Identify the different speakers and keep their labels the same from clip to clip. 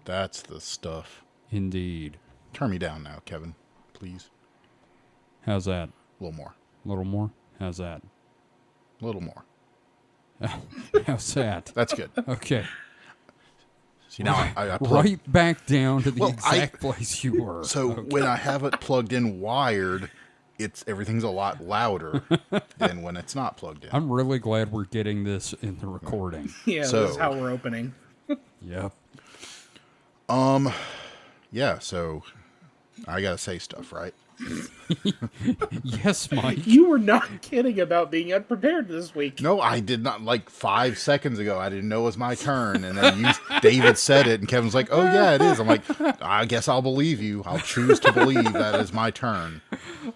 Speaker 1: That's the stuff.
Speaker 2: Indeed.
Speaker 1: Turn me down now, Kevin. Please.
Speaker 2: How's that?
Speaker 1: A little more.
Speaker 2: A little more? How's that?
Speaker 1: A little more.
Speaker 2: How's that?
Speaker 1: That's good.
Speaker 2: Okay.
Speaker 1: See, now I plug,
Speaker 2: Right back down to the
Speaker 1: Well,
Speaker 2: exact place you were.
Speaker 1: So
Speaker 2: Okay.
Speaker 1: when I have it plugged in wired, everything's a lot louder than when it's not plugged in.
Speaker 2: I'm really glad we're getting this in the recording.
Speaker 3: Yeah,
Speaker 1: So-
Speaker 3: this is how we're opening.
Speaker 2: Yep.
Speaker 1: Yeah, so I gotta say stuff, right?
Speaker 2: Yes, Mike.
Speaker 3: You were not kidding about being unprepared this week.
Speaker 1: No, I did not. Like 5 seconds ago, I didn't know it was my turn, and then David said it, and Kevin's like, "Oh yeah, it is." I'm like, "I guess I'll believe you. I'll choose to believe that is my turn."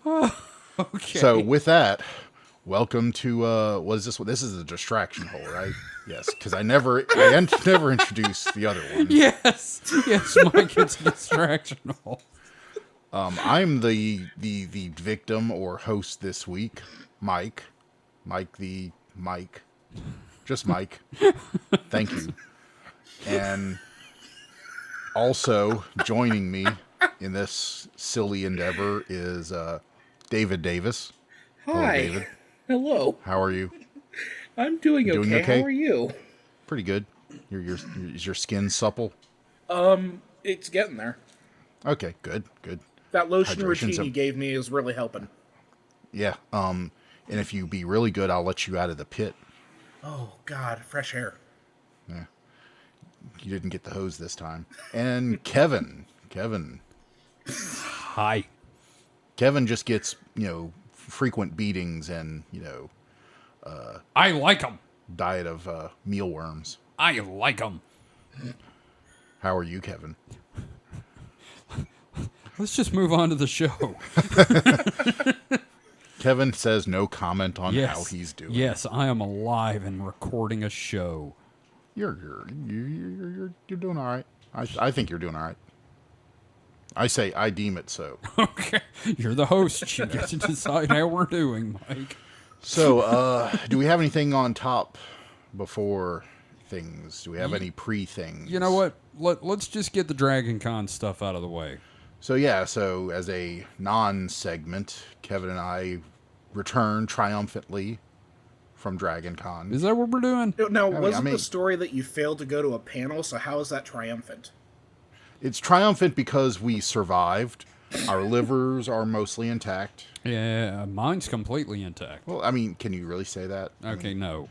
Speaker 2: Okay.
Speaker 1: So with that, welcome to what is this? This is the distraction hole, right? Yes, because I never introduced the other one.
Speaker 2: Yes. Yes, Mike, it's distractional.
Speaker 1: I'm the victim or host this week, Mike. Just Mike. Thank you. And also joining me in this silly endeavor is David Davis. Hello,
Speaker 3: Hi.
Speaker 1: David.
Speaker 3: Hello.
Speaker 1: How are you?
Speaker 3: I'm doing
Speaker 1: Doing
Speaker 3: okay.
Speaker 1: okay?
Speaker 3: How are you?
Speaker 1: Pretty good. Is your skin supple?
Speaker 3: It's getting there.
Speaker 1: Okay, good.
Speaker 3: That lotion
Speaker 1: Hydration's
Speaker 3: routine
Speaker 1: a-
Speaker 3: you gave me is really helping.
Speaker 1: Yeah. And if you be really good, I'll let you out of the pit.
Speaker 3: Oh, God. Fresh air.
Speaker 1: You didn't get the hose this time. And Kevin
Speaker 2: Hi.
Speaker 1: just gets, frequent beatings and,
Speaker 2: I like them.
Speaker 1: diet of mealworms.
Speaker 2: I like them.
Speaker 1: How are you, Kevin?
Speaker 2: Let's just move on to the show.
Speaker 1: Kevin says no comment on
Speaker 2: Yes.
Speaker 1: how he's doing.
Speaker 2: Yes, I am alive and recording a show.
Speaker 1: You're doing all right. I think you're doing all right. I deem it so.
Speaker 2: Okay. You're the host. You get to decide how we're doing, Mike.
Speaker 1: So, do we have anything on top before things? Do we have any pre-things?
Speaker 2: You know what? Let's just get the Dragon Con stuff out of the way.
Speaker 1: So as a non-segment, Kevin and I returned triumphantly from Dragon Con.
Speaker 2: Is that what we're doing?
Speaker 3: Now,
Speaker 1: mean-
Speaker 3: wasn't
Speaker 1: I mean-
Speaker 3: the story that you failed to go to a panel, so how is that triumphant?
Speaker 1: It's triumphant because we survived. Our livers are mostly intact.
Speaker 2: Yeah, mine's completely intact.
Speaker 1: Well, I mean, can you really say that?
Speaker 2: Okay, no.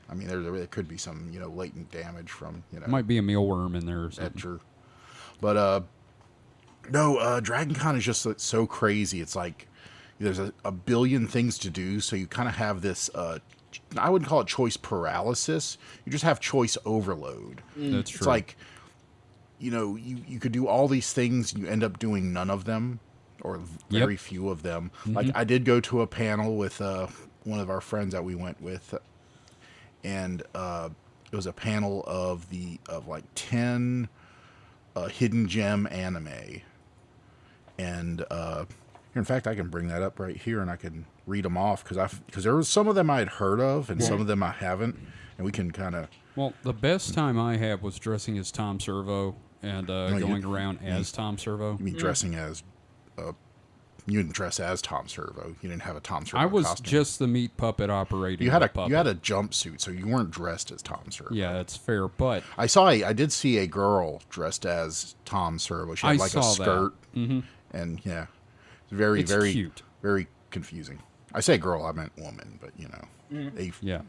Speaker 1: I mean, there could be some, latent damage from,
Speaker 2: Might be a mealworm in there or something.
Speaker 1: Etcher. But, no, Dragon Con is just so crazy. It's like there's a billion things to do, so you kind of have this, I wouldn't call it choice paralysis. You just have choice overload.
Speaker 2: That's true.
Speaker 1: It's like, you could do all these things, and you end up doing none of them, or very few of them. Like, I did go to a panel with one of our friends that we went with, and it was a panel of like 10 hidden gem anime. And in fact, I can bring that up right here, and I can read them off, because there was some of them I had heard of, and some of them I haven't, and we can kind of...
Speaker 2: Well, the best time I had was dressing as Tom Servo and
Speaker 1: you
Speaker 2: going
Speaker 1: didn't.
Speaker 2: around as Tom Servo.
Speaker 1: You mean dressing as... you didn't dress as Tom Servo. You didn't have a Tom Servo
Speaker 2: I was
Speaker 1: costume.
Speaker 2: just the meat puppet operating.
Speaker 1: You had
Speaker 2: the
Speaker 1: a
Speaker 2: puppet.
Speaker 1: jumpsuit, so you weren't dressed as Tom Servo.
Speaker 2: Yeah, that's fair. But
Speaker 1: I did see a girl dressed as Tom Servo. She had
Speaker 2: I
Speaker 1: like
Speaker 2: saw
Speaker 1: a
Speaker 2: that.
Speaker 1: skirt, and yeah, it's very
Speaker 2: It's
Speaker 1: very
Speaker 2: cute.
Speaker 1: very confusing. I say girl, I meant woman, but
Speaker 2: yeah,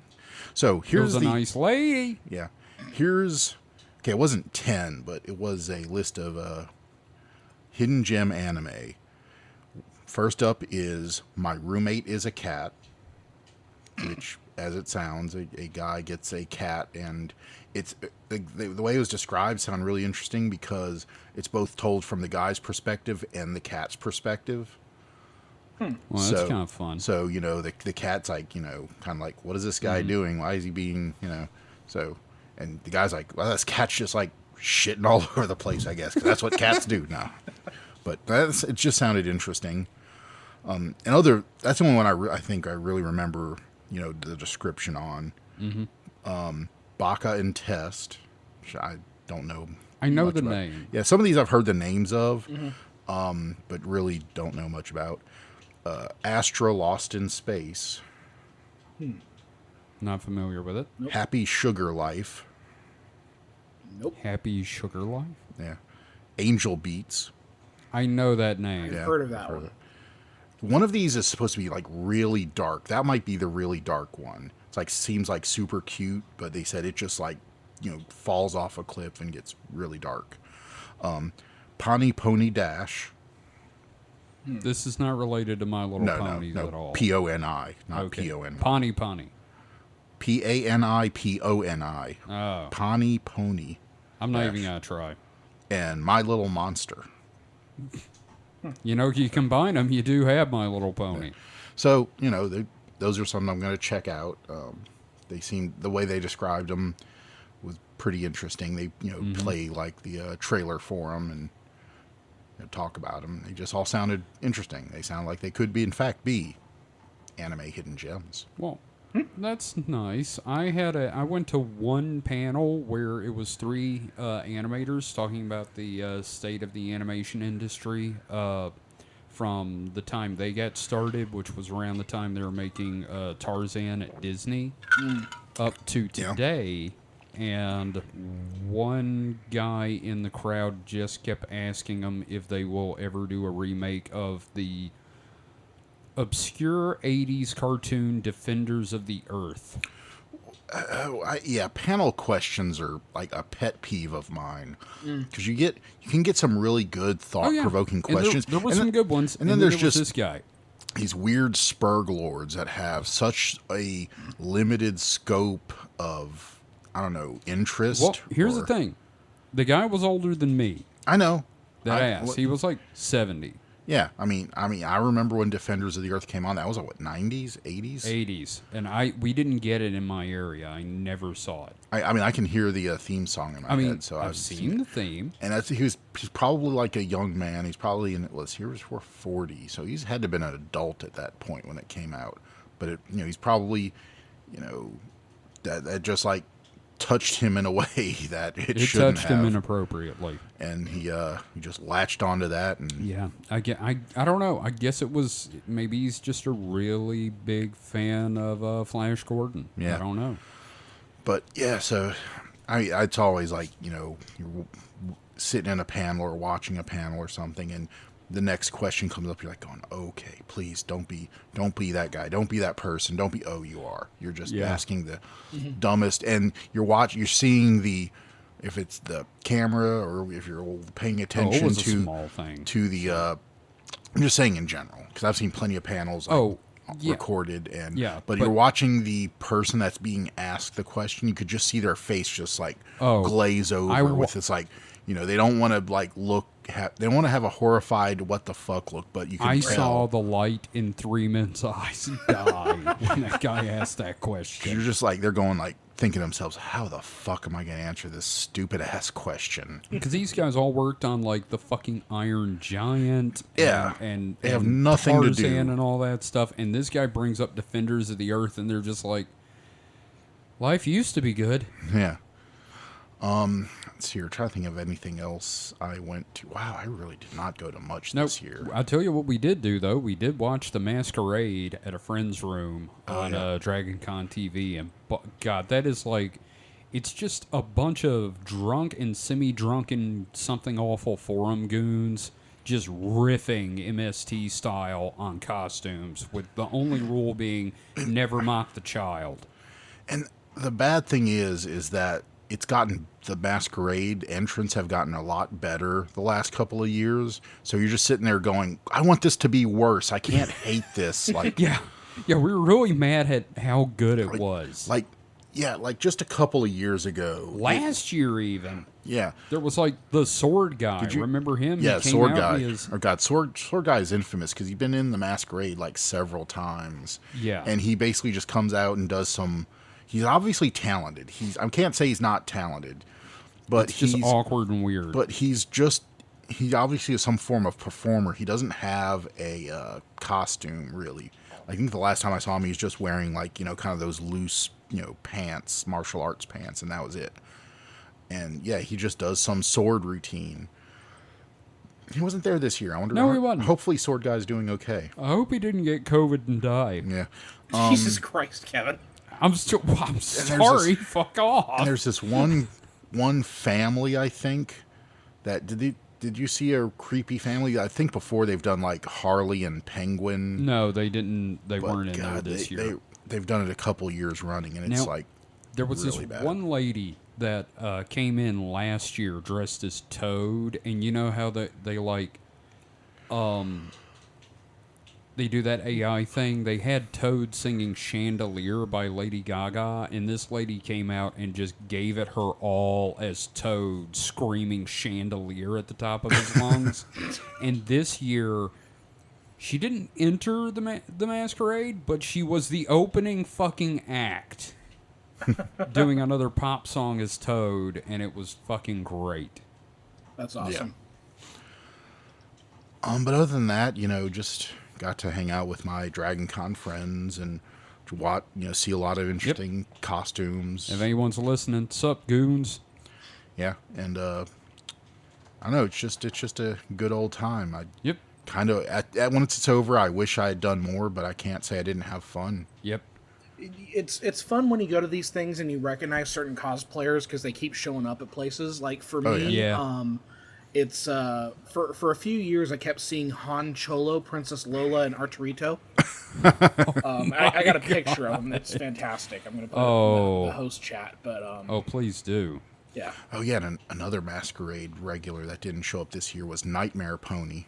Speaker 1: So
Speaker 2: it
Speaker 1: here's
Speaker 2: was a
Speaker 1: the
Speaker 2: nice lady.
Speaker 1: yeah. Okay, it wasn't 10, but it was a list of hidden gem anime. First up is My Roommate is a Cat, which, as it sounds, a guy gets a cat, and it's the way it was described sounded really interesting because it's both told from the guy's perspective and the cat's perspective.
Speaker 2: Well, that's kind of fun.
Speaker 1: So, the cat's like, kind of like, what is this guy doing? Why is he being, so, and the guy's like, well, this cat's just like shitting all over the place, I guess, because that's what cats do now. But it just sounded interesting. That's the only one I think I really remember, the description on. Baka and Test, which I don't know
Speaker 2: I know
Speaker 1: much
Speaker 2: the
Speaker 1: about.
Speaker 2: name.
Speaker 1: Yeah, some of these I've heard the names of, but really don't know much about. Astra Lost in Space,
Speaker 2: Not familiar with it.
Speaker 3: Nope.
Speaker 1: Happy Sugar Life,
Speaker 3: Nope.
Speaker 2: Happy Sugar Life.
Speaker 1: yeah, Angel Beats.
Speaker 2: I know that name.
Speaker 1: Yeah,
Speaker 3: Heard of that
Speaker 1: I've heard
Speaker 3: one.
Speaker 1: of it. One of these is supposed to be like really dark. That might be the really dark one. It's like seems like super cute, but they said it just like falls off a cliff and gets really dark. Pawnee Pony Dash.
Speaker 2: This is not related to My Little
Speaker 1: No,
Speaker 2: Ponies
Speaker 1: no,
Speaker 2: at all.
Speaker 1: P-O-N-I, not
Speaker 2: Okay.
Speaker 1: P-O-N-Y.
Speaker 2: Pawnee Pony.
Speaker 1: P-A-N-I-P-O-N-I.
Speaker 2: Oh,
Speaker 1: Pawnee Pony
Speaker 2: I'm not
Speaker 1: Dash.
Speaker 2: even gonna try.
Speaker 1: and My Little Monster.
Speaker 2: You know, you combine them, you do have My Little Pony.
Speaker 1: So, those are some I'm going to check out. They seem, the way they described them was pretty interesting. They, play like the trailer for them and talk about them. They just all sounded interesting. They sound like they could be, in fact, be anime hidden gems.
Speaker 2: Well, that's nice. I went to one panel where it was three animators talking about the state of the animation industry from the time they got started, which was around the time they were making Tarzan at Disney, up to
Speaker 1: Yeah.
Speaker 2: today. And one guy in the crowd just kept asking them if they will ever do a remake of the obscure 80s cartoon Defenders of the Earth.
Speaker 1: Panel questions are like a pet peeve of mine because you can get some really good thought-provoking
Speaker 2: And
Speaker 1: questions.
Speaker 2: There were
Speaker 1: And
Speaker 2: some
Speaker 1: then-
Speaker 2: good ones.
Speaker 1: and then there's
Speaker 2: there was
Speaker 1: just
Speaker 2: this guy.
Speaker 1: these weird spurg lords that have such a limited scope of, I don't know, interest.
Speaker 2: Well, here's the
Speaker 1: or-
Speaker 2: thing. The guy was older than me.
Speaker 1: I know.
Speaker 2: That
Speaker 1: I-
Speaker 2: ass. He was like 70.
Speaker 1: Yeah, I mean, I remember when Defenders of the Earth came on. That was what, 90s, 80s?
Speaker 2: 80s. And we didn't get it in my area. I never saw it.
Speaker 1: I mean, I can hear the theme song in my head, so
Speaker 2: I've seen the theme.
Speaker 1: And he's probably like a young man. He's probably he was 40, so he's had to have been an adult at that point when it came out. But he's probably, that just like touched him in a way that it shouldn't
Speaker 2: touched
Speaker 1: have.
Speaker 2: him inappropriately.
Speaker 1: And he just latched onto that. And
Speaker 2: Yeah, I don't know. I guess it was maybe he's just a really big fan of Flash Gordon.
Speaker 1: Yeah.
Speaker 2: I don't know.
Speaker 1: But yeah, so it's always like you're sitting in a panel or watching a panel or something, and the next question comes up. You're like going, okay, please don't be that guy, don't be that person, don't be. Oh, you are. You're just
Speaker 2: Yeah.
Speaker 1: asking the dumbest, and you're seeing if it's the camera or if you're paying
Speaker 2: It
Speaker 1: attention
Speaker 2: was a
Speaker 1: to
Speaker 2: small thing.
Speaker 1: the. I'm just saying in general because I've seen plenty of panels.
Speaker 2: Yeah.
Speaker 1: Recorded and
Speaker 2: Yeah,
Speaker 1: but
Speaker 2: but-
Speaker 1: you're watching the person that's being asked the question, you could just see their face just like glaze over with this like they don't want to like they want to have a horrified what the fuck look, but you can
Speaker 2: I
Speaker 1: tell.
Speaker 2: saw the light in 3 men's eyes die when that guy asked that question.
Speaker 1: You're just like they're going like thinking to themselves, how the fuck am I going to answer this stupid ass question?
Speaker 2: Because these guys all worked on like the fucking Iron Giant,
Speaker 1: Yeah.
Speaker 2: and
Speaker 1: They have
Speaker 2: and
Speaker 1: nothing to
Speaker 2: Tarzan
Speaker 1: do.
Speaker 2: and all that stuff. And this guy brings up Defenders of the Earth, and they're just like, life used to be good.
Speaker 1: Yeah. Let's see. I'm trying to think of anything else I went to. Wow, I really did not go to much
Speaker 2: Nope.
Speaker 1: this year.
Speaker 2: I'll tell you what we did do though. We did watch The Masquerade at a friend's room on
Speaker 1: yeah.
Speaker 2: Dragon Con TV, and God, that is like, it's just a bunch of drunk and semi-drunken something awful forum goons just riffing MST style on costumes, with the only rule being never mock the child.
Speaker 1: And the bad thing is that it's gotten, the Masquerade entrants have gotten a lot better the last couple of years. So you're just sitting there going, I want this to be worse. I can't hate this. Like,
Speaker 2: Yeah, we were really mad at how good it was.
Speaker 1: like just a couple of years ago.
Speaker 2: Last year even.
Speaker 1: Yeah.
Speaker 2: There was like the sword guy.
Speaker 1: Did you-
Speaker 2: Remember him?
Speaker 1: Yeah,
Speaker 2: He came
Speaker 1: Sword
Speaker 2: out
Speaker 1: Guy.
Speaker 2: and he is-
Speaker 1: Or God, Sword Guy is infamous because he's been in the Masquerade like several times.
Speaker 2: Yeah.
Speaker 1: And he basically just comes out and does some. He's obviously talented. I can't say he's not talented, but
Speaker 2: It's just
Speaker 1: he's
Speaker 2: awkward and weird.
Speaker 1: But he obviously is some form of performer. He doesn't have a costume really. I think the last time I saw him, he was just wearing like kind of those loose pants, martial arts pants, and that was it. and yeah, he just does some sword routine. He wasn't there this year. I wonder.
Speaker 2: No, he wasn't.
Speaker 1: Hopefully, Sword Guy's doing okay.
Speaker 2: I hope he didn't get COVID and die.
Speaker 1: Yeah.
Speaker 3: Jesus Christ, Kevin.
Speaker 2: I'm sorry. Fuck off.
Speaker 1: And there's this one family, I think, that did you see a creepy family? I think before they've done like Harley and Penguin.
Speaker 2: No, they didn't. They
Speaker 1: but
Speaker 2: weren't in
Speaker 1: God,
Speaker 2: there this year.
Speaker 1: They've done it a couple years running, and it's
Speaker 2: Now,
Speaker 1: like
Speaker 2: there was
Speaker 1: really
Speaker 2: this
Speaker 1: bad.
Speaker 2: one lady that came in last year dressed as Toad, and you know how they like, they do that AI thing. They had Toad singing "Chandelier" by Lady Gaga, and this lady came out and just gave it her all as Toad, screaming "Chandelier" at the top of his lungs. And this year, she didn't enter the masquerade, but she was the opening fucking act. Doing another pop song as Toad, and it was fucking great.
Speaker 3: That's awesome.
Speaker 1: But other than that, just got to hang out with my Dragon Con friends and see a lot of interesting costumes.
Speaker 2: If anyone's listening, sup, goons?
Speaker 1: Yeah, and I don't know, it's just a good old time.
Speaker 2: Yep.
Speaker 1: Kind of once it's over, I wish I had done more, but I can't say I didn't have fun.
Speaker 2: Yep.
Speaker 3: It's fun when you go to these things and you recognize certain cosplayers because they keep showing up at places. Like for me,
Speaker 2: yeah.
Speaker 3: it's for a few years I kept seeing Han Cholo, Princess Lola, and Arturito. I got a picture of them. It's fantastic. I'm gonna put it in the host chat. But
Speaker 2: Oh, please do.
Speaker 3: yeah.
Speaker 1: Oh yeah, and another masquerade regular that didn't show up this year was Nightmare Pony.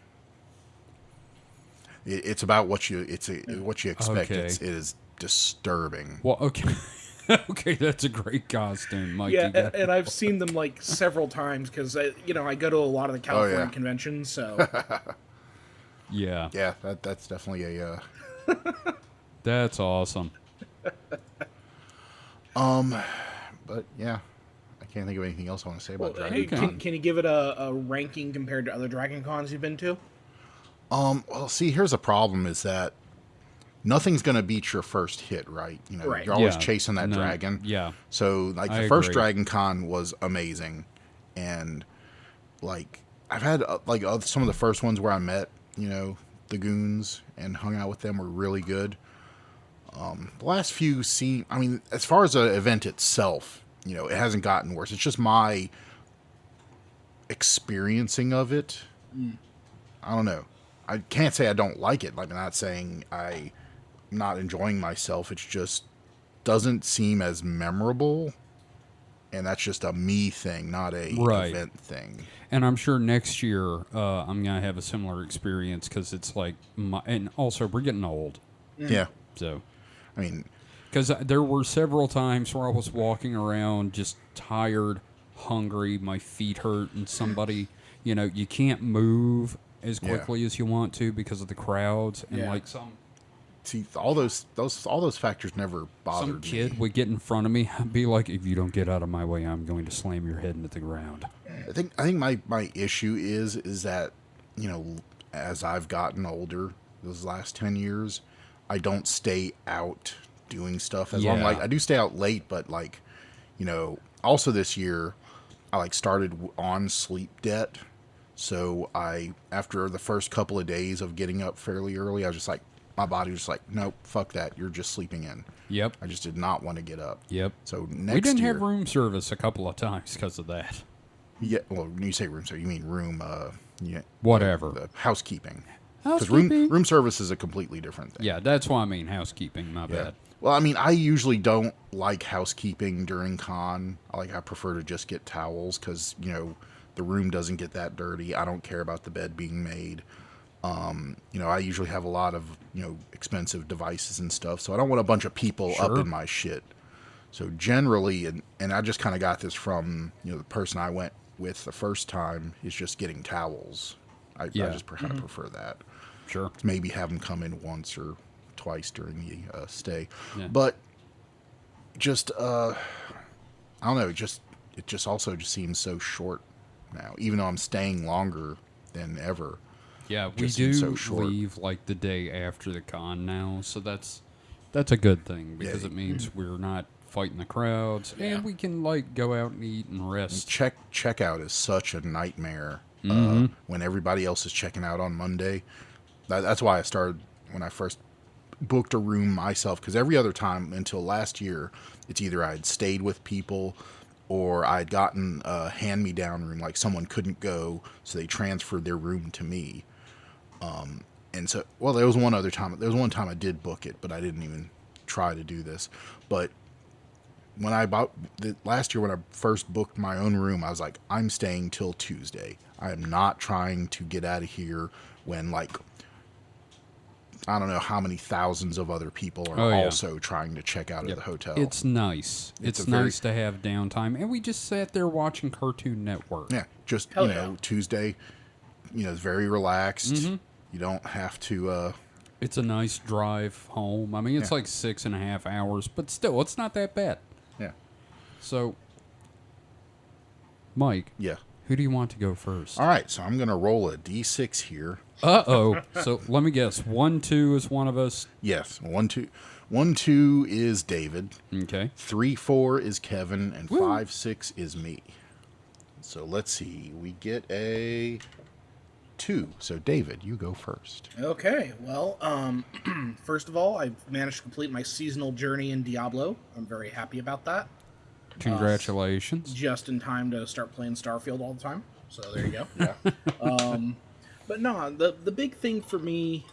Speaker 1: It's about what you expect.
Speaker 2: Okay.
Speaker 1: It is disturbing.
Speaker 2: Well, okay. Okay, that's a great costume, Mike.
Speaker 3: Yeah, and I've seen them like several times because I go to a lot of the California
Speaker 1: yeah.
Speaker 3: conventions. So
Speaker 2: yeah.
Speaker 1: Yeah, that's definitely a.
Speaker 2: That's awesome.
Speaker 1: But yeah, I can't think of anything else I want to say about Dragon Con.
Speaker 3: can you give it a ranking compared to other Dragon Cons you've been to?
Speaker 1: Well, see, here's a problem: is that nothing's going to beat your first hit, right?
Speaker 3: Right.
Speaker 1: You're always
Speaker 2: Yeah.
Speaker 1: chasing that
Speaker 2: No,
Speaker 1: dragon.
Speaker 2: yeah.
Speaker 1: So, like,
Speaker 2: I
Speaker 1: the first
Speaker 2: agree.
Speaker 1: Dragon Con was amazing. And, like, I've had, some of the first ones where I met, the goons and hung out with them were really good. The last few as far as the event itself, it hasn't gotten worse. It's just my experiencing of it. I don't know. I can't say I don't like it. Like, I'm not saying I'm not enjoying myself. It's just doesn't seem as memorable, and that's just a me thing, not a
Speaker 2: Right.
Speaker 1: event thing.
Speaker 2: And I'm sure next year I'm gonna have a similar experience because it's like, and also we're getting old,
Speaker 1: Yeah,
Speaker 2: so.
Speaker 1: I mean,
Speaker 2: Because there were several times where I was walking around just tired, hungry, my feet hurt, and somebody, you can't move as quickly as you want to because of the crowds, and
Speaker 3: Yeah.
Speaker 2: like some
Speaker 1: see, all those factors never bothered
Speaker 2: kid
Speaker 1: me.
Speaker 2: would get in front of me and be like, "If you don't get out of my way, I'm going to slam your head into the ground."
Speaker 1: I think my issue is that as I've gotten older, those last 10 years, I don't stay out doing stuff as long.
Speaker 2: Yeah.
Speaker 1: Like, I do stay out late, but also this year I started on sleep debt. So after the first couple of days of getting up fairly early, I was just like, my body was just like, nope, fuck that. You're just sleeping in.
Speaker 2: Yep.
Speaker 1: I just did not want to get up.
Speaker 2: Yep.
Speaker 1: So
Speaker 2: We
Speaker 1: next
Speaker 2: didn't
Speaker 1: year,
Speaker 2: have room service a couple of times because of that.
Speaker 1: yeah. Well, when you say room, so you mean room, yeah,
Speaker 2: Whatever.
Speaker 1: the housekeeping. Because
Speaker 2: Housekeeping.
Speaker 1: room service is a completely different thing.
Speaker 2: Yeah, that's why I mean housekeeping. My
Speaker 1: Yeah.
Speaker 2: bad.
Speaker 1: Well, I mean, I usually don't like housekeeping during con. I prefer to just get towels because the room doesn't get that dirty. I don't care about the bed being made. I usually have a lot of expensive devices and stuff, so I don't want a bunch of people up
Speaker 2: Sure.
Speaker 1: in my shit. So generally, and I just kind of got this from the person I went with the first time, is just getting towels. I just kind of prefer that.
Speaker 2: Sure.
Speaker 1: Maybe have them come in once or twice during the stay.
Speaker 2: Yeah.
Speaker 1: But just I don't know, it just also just seems so short now, even though I'm staying longer than ever.
Speaker 2: Yeah, we
Speaker 1: Just
Speaker 2: do
Speaker 1: seems so short.
Speaker 2: leave like the day after the con now, so that's a good thing because
Speaker 1: Yeah.
Speaker 2: it means we're not fighting the crowds, and we can like go out and eat and rest.
Speaker 1: Checkout is such a nightmare when everybody else is checking out on Monday. That's why I started when I first booked a room myself, because every other time until last year, it's either I'd stayed with people or I'd gotten a hand-me-down room, like someone couldn't go, so they transferred their room to me. And so, well, there was one time I did book it, but I didn't even try to do this. But when last year when I first booked my own room, I was like, I'm staying till Tuesday. I am not trying to get out of here when, like, I don't know how many thousands of other people are also trying to check out of the hotel.
Speaker 2: It's nice. It's nice to have downtime. And we just sat there watching Cartoon Network.
Speaker 1: Yeah, just, Tuesday, it's very relaxed. You don't have to...
Speaker 2: It's a nice drive home. I mean, it's like 6.5 hours, but still, it's not that bad.
Speaker 1: Yeah.
Speaker 2: So, Mike.
Speaker 1: Yeah.
Speaker 2: Who do you want to go first?
Speaker 1: All right, so I'm going to roll a D6 here.
Speaker 2: Uh-oh. So let me guess. 1, 2 is one of us?
Speaker 1: Yes. 1, 2. 1, 2 is David.
Speaker 2: Okay.
Speaker 1: 3, 4 is Kevin. And 5, 6 is me. So let's see. We get a 2. So David, you go first.
Speaker 3: Okay. Well, first of all, I managed to complete my seasonal journey in Diablo. I'm very happy about that.
Speaker 2: Congratulations.
Speaker 3: Just in time to start playing Starfield all the time. So there you go.
Speaker 1: Yeah.
Speaker 3: But no, the big thing for me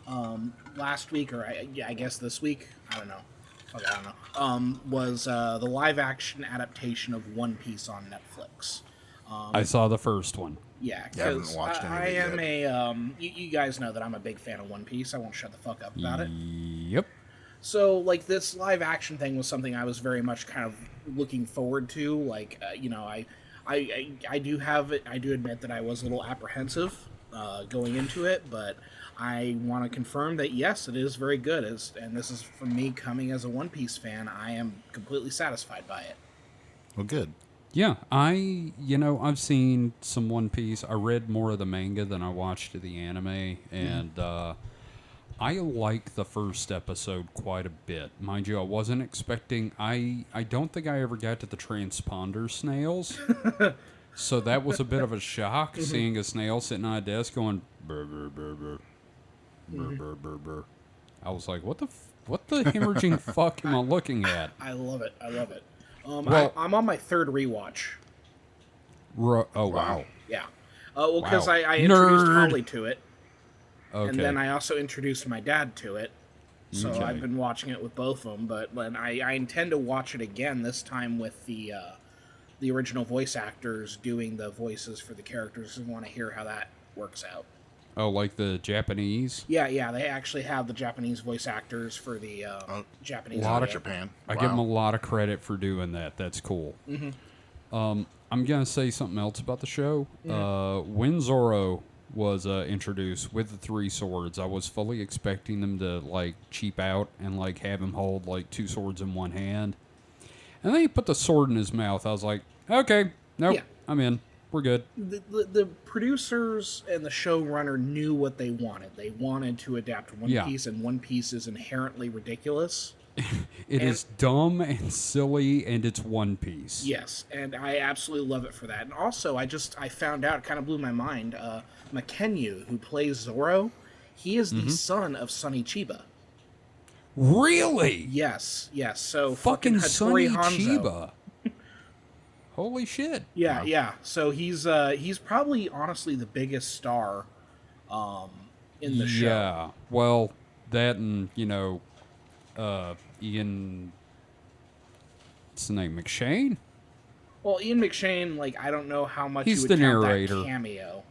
Speaker 3: last week, or I guess this week, I don't know, was the live action adaptation of One Piece on Netflix.
Speaker 2: I saw the first one.
Speaker 3: Yeah,
Speaker 1: I haven't watched any of it yet.
Speaker 3: You guys know that I'm a big fan of One Piece. I won't shut the fuck up about it.
Speaker 2: Yep.
Speaker 3: So, like, this live action thing was something I was very much kind of looking forward to. Like, I do admit that I was a little apprehensive going into it, but I want to confirm that yes, it is very good. And this is from me coming as a One Piece fan. I am completely satisfied by it.
Speaker 1: Well, good.
Speaker 2: Yeah, I've seen some One Piece. I read more of the manga than I watched the anime, and I like the first episode quite a bit. Mind you, I wasn't expecting... I don't think I ever got to the transponder snails. So that was a bit of a shock, seeing a snail sitting on a desk going... Burr, burr, burr, burr. Burr, burr, burr, burr. I was like, what the hemorrhaging fuck am I looking at?
Speaker 3: I love it.
Speaker 2: Well,
Speaker 3: I'm on my third rewatch.
Speaker 2: Oh, wow.
Speaker 3: Yeah. Well, because
Speaker 2: Wow.
Speaker 3: I introduced
Speaker 2: Nerd.
Speaker 3: Holly to it.
Speaker 2: Okay.
Speaker 3: And then I also introduced my dad to it. So
Speaker 2: Okay.
Speaker 3: I've been watching it with both of them. But when I intend to watch it again, this time with the original voice actors doing the voices for the characters, and want to hear how that works out.
Speaker 2: Oh, like the Japanese?
Speaker 3: Yeah, they actually have the Japanese voice actors for the Japanese.
Speaker 1: A lot of
Speaker 3: audio.
Speaker 1: Japan.
Speaker 2: I give them a lot of credit for doing that. That's cool. I'm going to say something else about the show. When Zoro was introduced with the 3 swords, I was fully expecting them to, like, cheap out and, like, have him hold, like, 2 swords in one hand. And then he put the sword in his mouth. I was like, okay, nope,
Speaker 3: Yeah.
Speaker 2: I'm in. We're good.
Speaker 3: The producers and the showrunner knew what they wanted. They wanted to adapt One Piece, and One Piece is inherently ridiculous.
Speaker 2: It is dumb and silly, and it's One Piece.
Speaker 3: Yes, and I absolutely love it for that. And also, I found out, it kind of blew my mind, Makenyu, who plays Zoro, he is the son of Sonny Chiba.
Speaker 2: Really?
Speaker 3: Yes. So
Speaker 2: Fucking
Speaker 3: Hattori
Speaker 2: Sonny
Speaker 3: Hanzo.
Speaker 2: Chiba. Holy shit.
Speaker 3: Yeah. So he's probably honestly the biggest star in the show.
Speaker 2: Yeah. Well, that and, Ian... What's the name? McShane?
Speaker 3: Well, Ian McShane, like, I don't know how much
Speaker 2: He's
Speaker 3: you would
Speaker 2: the
Speaker 3: count
Speaker 2: narrator.
Speaker 3: that cameo.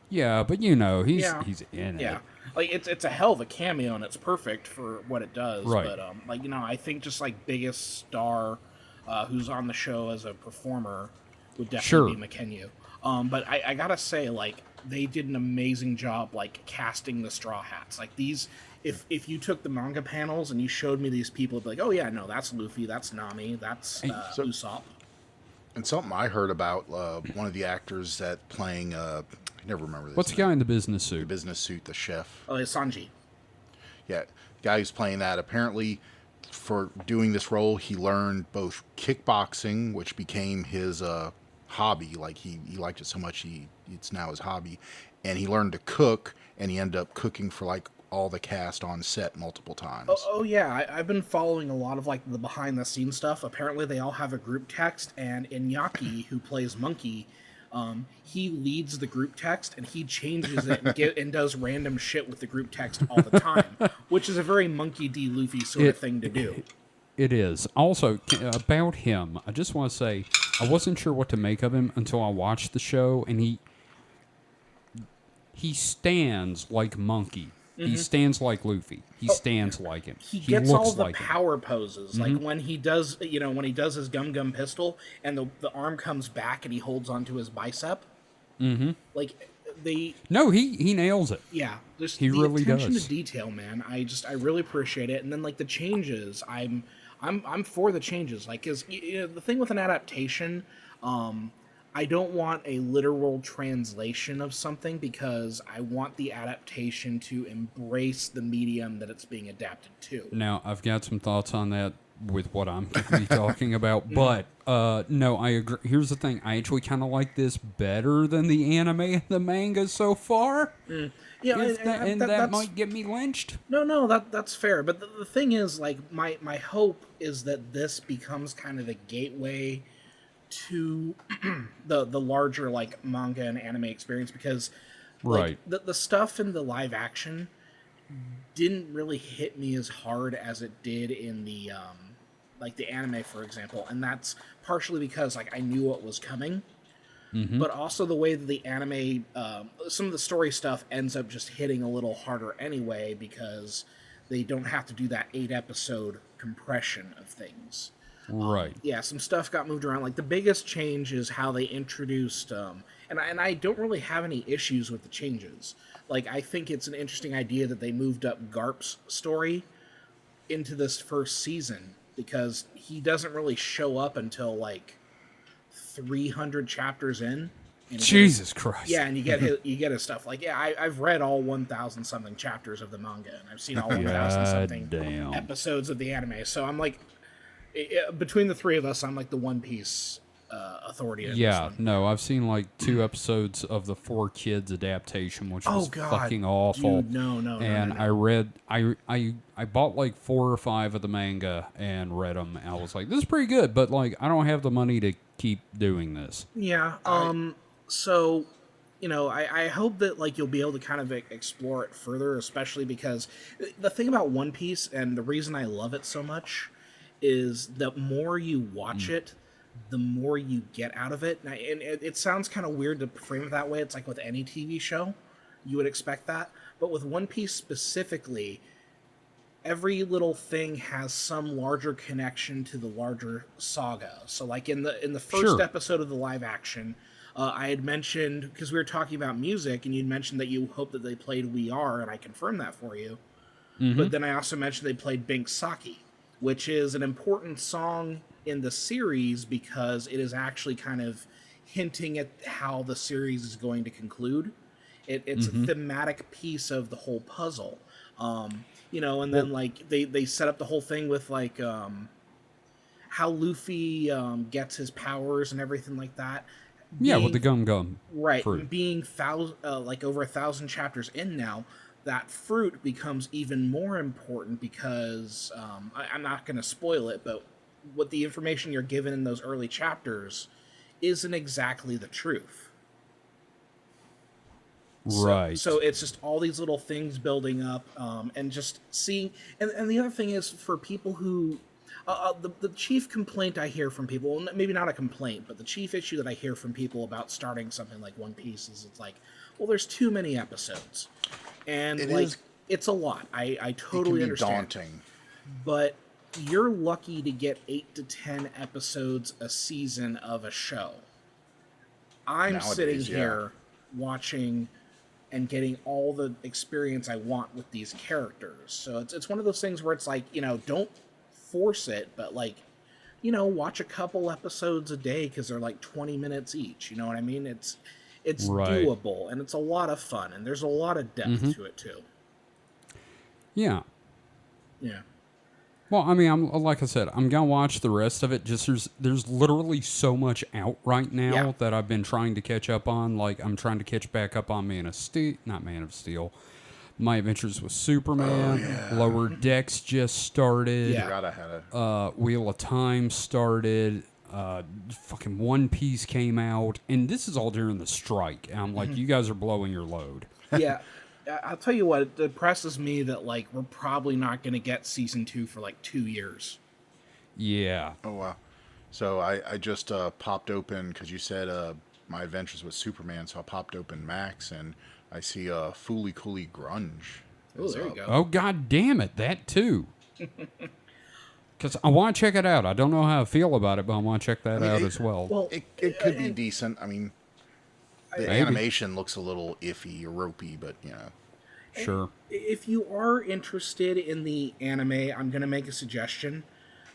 Speaker 2: Yeah, but he's in
Speaker 3: Yeah.
Speaker 2: it.
Speaker 3: Like, it's a hell of a cameo, and it's perfect for what it does.
Speaker 2: Right.
Speaker 3: But, I think just, like, biggest star who's on the show as a performer would definitely be Makenyu. But I gotta say, like, they did an amazing job, like, casting the Straw Hats. Like, these... If you took the manga panels and you showed me these people, I'd be like, oh, yeah, no, that's Luffy, that's Nami, that's Usopp.
Speaker 1: And something I heard about one of the actors that playing... I never remember this
Speaker 2: What's the guy in the business suit?
Speaker 1: The business suit, the chef.
Speaker 3: Oh, it's Sanji.
Speaker 1: Yeah, the guy who's playing that, apparently for doing this role, he learned both kickboxing, which became his hobby. Like he liked it so much, it's now his hobby, and he learned to cook, and he ended up cooking for like all the cast on set multiple times.
Speaker 3: Oh yeah, I've been following a lot of like the behind the scenes stuff. Apparently, they all have a group text, and Iñaki, who plays Monkey, he leads the group text, and he changes it and does random shit with the group text all the time, which is a very Monkey D. Luffy sort of thing to do.
Speaker 2: It is. Also, about him, I just want to say, I wasn't sure what to make of him until I watched the show, and he stands like Monkey. Mm-hmm. He stands like Luffy. He stands like him.
Speaker 3: He gets
Speaker 2: looks
Speaker 3: all the
Speaker 2: like
Speaker 3: power poses,
Speaker 2: Mm-hmm.
Speaker 3: like when he does, when he does his Gum pistol, and the arm comes back and he holds onto his bicep. Mm-hmm. Like
Speaker 2: No, he nails it.
Speaker 3: Yeah, just
Speaker 2: he
Speaker 3: the
Speaker 2: really
Speaker 3: attention
Speaker 2: does.
Speaker 3: to detail, man. I really appreciate it. And then like the changes, I'm for the changes. Like, cause the thing with an adaptation, I don't want a literal translation of something because I want the adaptation to embrace the medium that it's being adapted to.
Speaker 2: Now, I've got some thoughts on that with what I'm going to be talking about, but no, I agree. Here's the thing. I actually kind of like this better than the anime and the manga so far.
Speaker 3: Yeah,
Speaker 2: that might get me lynched.
Speaker 3: No, that's fair. But the thing is, like, my hope is that this becomes kind of the gateway to the larger like manga and anime experience, because like,
Speaker 2: right,
Speaker 3: the stuff in the live action didn't really hit me as hard as it did in the like the anime, for example, and that's partially because like I knew what was coming, but also the way that the anime some of the story stuff ends up just hitting a little harder anyway because they don't have to do that 8-episode compression of things.
Speaker 2: right.
Speaker 3: Yeah, some stuff got moved around. Like the biggest change is how they introduced, and I don't really have any issues with the changes. Like I think it's an interesting idea that they moved up Garp's story into this first season because he doesn't really show up until like 300 chapters in.
Speaker 2: Jesus Christ!
Speaker 3: Yeah, and you get his stuff. Like I've read all 1,000 something chapters of the manga, and I've seen all 1,000 something episodes of the anime. So I'm like. Between the three of us, I'm like the One Piece authority.
Speaker 2: Yeah, no, I've seen like 2 episodes of the 4Kids adaptation, which was fucking awful.
Speaker 3: Dude, no.
Speaker 2: And I read, I bought like 4 or 5 of the manga and read them. And I was like, this is pretty good, but like I don't have the money to keep doing this.
Speaker 3: Yeah. So, I hope that like you'll be able to kind of explore it further, especially because the thing about One Piece and the reason I love it so much is the more you watch it, the more you get out of it. And it sounds kind of weird to frame it that way. It's like with any TV show, you would expect that. But with One Piece specifically, every little thing has some larger connection to the larger saga. So like in the first episode of the live action, I had mentioned, because we were talking about music, and you'd mentioned that you hope that they played We Are, and I confirmed that for you. But then I also mentioned they played Bink Saki, which is an important song in the series because it is actually kind of hinting at how the series is going to conclude. It's a thematic piece of the whole puzzle. And then like they set up the whole thing with like how Luffy gets his powers and everything like that.
Speaker 2: With the gum.
Speaker 3: Right.
Speaker 2: Fruit.
Speaker 3: Being like over 1,000 chapters in now, that fruit becomes even more important because I'm not going to spoil it, but what the information you're given in those early chapters isn't exactly the truth.
Speaker 2: Right.
Speaker 3: So it's just all these little things building up and just seeing. And the other thing is for people who. The chief complaint I hear from people, well, maybe not a complaint, but the chief issue that I hear from people about starting something like One Piece is it's like, well, there's too many episodes. And it's a lot. I totally understand.
Speaker 1: Daunting.
Speaker 3: But you're lucky to get 8 to 10 episodes a season of a show. I'm
Speaker 1: Nowadays,
Speaker 3: sitting here watching and getting all the experience I want with these characters. So it's one of those things where it's like, don't force it, but like, watch a couple episodes a day because they're like 20 minutes each. You know what I mean? It's doable, and it's a lot of fun, and there's a lot of depth to it too.
Speaker 2: Yeah.
Speaker 3: Yeah.
Speaker 2: Well, I mean, I'm like I said, I'm gonna watch the rest of it. Just there's literally so much out right now
Speaker 3: Yeah.
Speaker 2: that I've been trying to catch up on. Like I'm trying to catch back up on not Man of Steel. My Adventures with Superman. Lower Decks just started.
Speaker 3: Yeah.
Speaker 1: Forgot I had a.
Speaker 2: Wheel of Time started. Fucking One Piece came out, and this is all during the strike. And I'm like, you guys are blowing your load.
Speaker 3: Yeah. I'll tell you what, it depresses me that, like, we're probably not going to get season 2 for, like, 2 years.
Speaker 2: Yeah.
Speaker 1: Oh wow! So I just popped open because you said My Adventures with Superman. So I popped open Max and I see Fooly Cooly Grunge.
Speaker 3: Oh,
Speaker 1: is
Speaker 3: there you
Speaker 1: up.
Speaker 3: go.
Speaker 2: Oh, god damn it, that too. Because I want to check it out. I don't know how I feel about it, but I want to check that out as well.
Speaker 3: Well,
Speaker 1: It could be decent. I mean, the
Speaker 2: Maybe.
Speaker 1: animation looks a little iffy or ropey, but you know.
Speaker 2: Sure.
Speaker 3: if you are interested in the anime, I'm going to make a suggestion.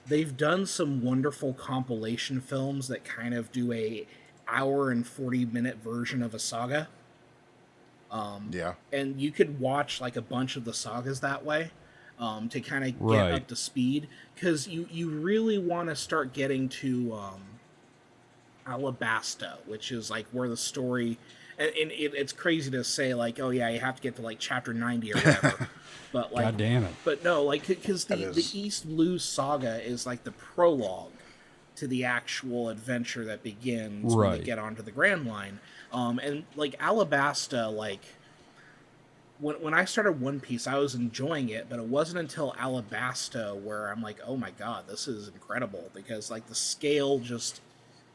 Speaker 3: They've done some wonderful compilation films that kind of do a hour and 40-minute version of a saga.
Speaker 1: Yeah.
Speaker 3: And you could watch like a bunch of the sagas that way to kind of get
Speaker 2: Right.
Speaker 3: up to speed, because you really want to start getting to Alabasta, which is like where the story, and it's crazy to say like, oh yeah, you have to get to like chapter 90 or whatever, but like,
Speaker 2: God damn it.
Speaker 3: but no, like, because the
Speaker 1: is-
Speaker 3: East Blue Saga is like the prologue to the actual adventure that begins when
Speaker 2: Right.
Speaker 3: they get onto the Grand Line. And like Alabasta, like when I started One Piece, I was enjoying it, but it wasn't until Alabasta where I'm like, oh my god, this is incredible, because like the scale just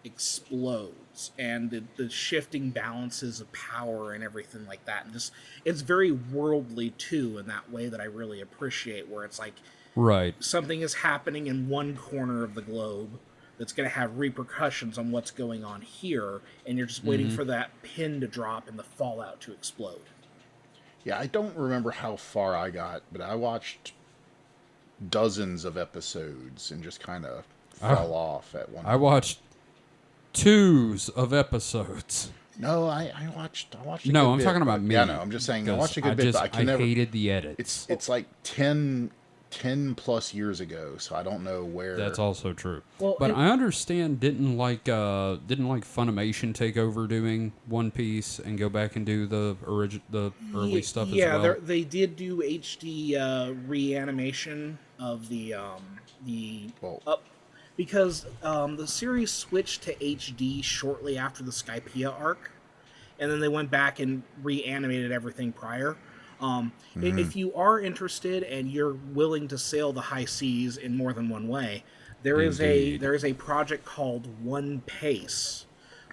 Speaker 3: explodes, and the shifting balances of power and everything like that, and just it's very worldly too in that way that I really appreciate, where it's like
Speaker 2: Right.
Speaker 3: something is happening in one corner of the globe that's going to have repercussions on what's going on here, and you're just waiting for that pin to drop and the fallout to explode.
Speaker 1: Yeah, I don't remember how far I got, but I watched dozens of episodes and just kind of fell off at one.
Speaker 2: I watched 2s of episodes.
Speaker 1: No, I watched. I watched. A
Speaker 2: No,
Speaker 1: good
Speaker 2: I'm
Speaker 1: bit,
Speaker 2: talking about
Speaker 1: but-
Speaker 2: me.
Speaker 1: Yeah, no, I'm just saying. I
Speaker 2: 'Cause
Speaker 1: watched a good bit, but I can never.
Speaker 2: hated the edits.
Speaker 1: It's like 10 plus years ago, so I don't know where.
Speaker 2: That's also true.
Speaker 3: Well,
Speaker 2: But
Speaker 3: and-
Speaker 2: I understand didn't like Funimation take over doing One Piece and go back and do the early stuff as well.
Speaker 3: They did do HD reanimation of the
Speaker 1: Well,
Speaker 3: because the series switched to HD shortly after the Skypiea arc, and then they went back and reanimated everything prior. If you are interested and you're willing to sail the high seas in more than one way, there is
Speaker 2: Indeed.
Speaker 3: a project called One Pace,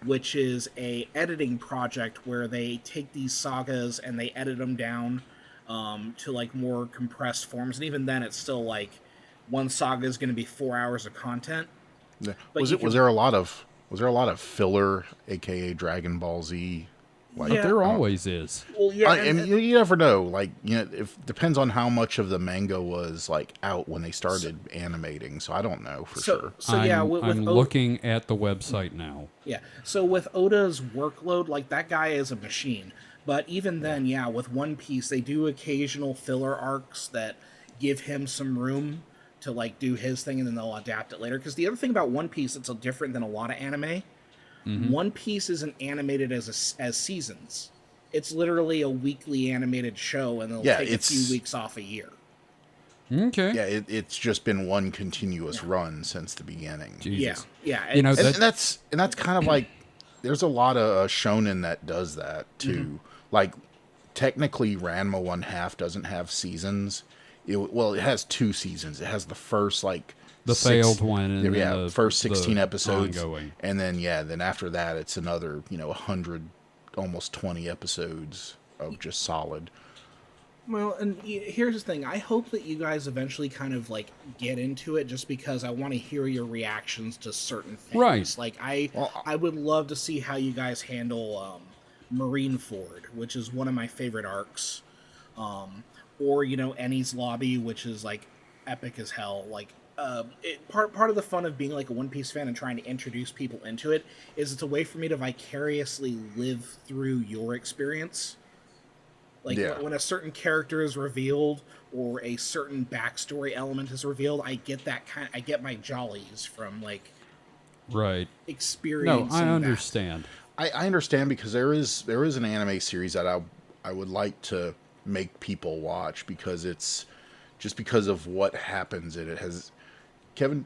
Speaker 3: which is a editing project where they take these sagas and they edit them down to like more compressed forms, and even then it's still like one saga is going to be 4 hours of content.
Speaker 1: yeah.
Speaker 3: but
Speaker 1: was
Speaker 3: you
Speaker 1: it? Was there a lot of filler, aka Dragon Ball Z? Like,
Speaker 3: Yeah.
Speaker 2: There always is.
Speaker 3: Well, yeah,
Speaker 1: and you never know. Like, you know, if depends on how much of the manga was like out when they started animating. So I don't know for sure.
Speaker 3: So yeah,
Speaker 2: I'm looking at the website now.
Speaker 3: Yeah. So with Oda's workload, like that guy is a machine. But even then, yeah, with One Piece, they do occasional filler arcs that give him some room to like do his thing, and then they'll adapt it later. Because the other thing about One Piece that's different than a lot of anime, One Piece isn't animated as seasons. It's literally a weekly animated show, and they'll
Speaker 1: Yeah,
Speaker 3: take a
Speaker 1: it's-
Speaker 3: few weeks off a year.
Speaker 2: Okay.
Speaker 1: Yeah, it's just been one continuous run since the beginning.
Speaker 2: Jesus.
Speaker 3: Yeah.
Speaker 2: You know,
Speaker 3: it's-
Speaker 1: And that's kind of like there's a lot of shonen that does that too. Like technically, Ranma 1/2 doesn't have seasons. It has 2 seasons. It has the first like
Speaker 2: The failed one and then
Speaker 1: yeah,
Speaker 2: the-
Speaker 1: first 16
Speaker 2: the
Speaker 1: episodes,
Speaker 2: ongoing.
Speaker 1: and then after that, it's another 100, almost 20 episodes of just solid.
Speaker 3: Well, and here's the thing. I hope that you guys eventually kind of like get into it, just because I want to hear your reactions to certain things.
Speaker 2: Right.
Speaker 3: Like I would love to see how you guys handle Marineford, which is one of my favorite arcs, or Enies Lobby, which is like epic as hell. Like part of the fun of being like a One Piece fan and trying to introduce people into it is it's a way for me to vicariously live through your experience. Like
Speaker 1: Yeah.
Speaker 3: when a certain character is revealed or a certain backstory element is revealed, I get I get my jollies from like
Speaker 2: Right. No,
Speaker 3: experiencing
Speaker 2: I
Speaker 3: that.
Speaker 2: understand.
Speaker 1: I understand because there is an anime series that I would like to make people watch because it's just because of what happens in it. Has Kevin?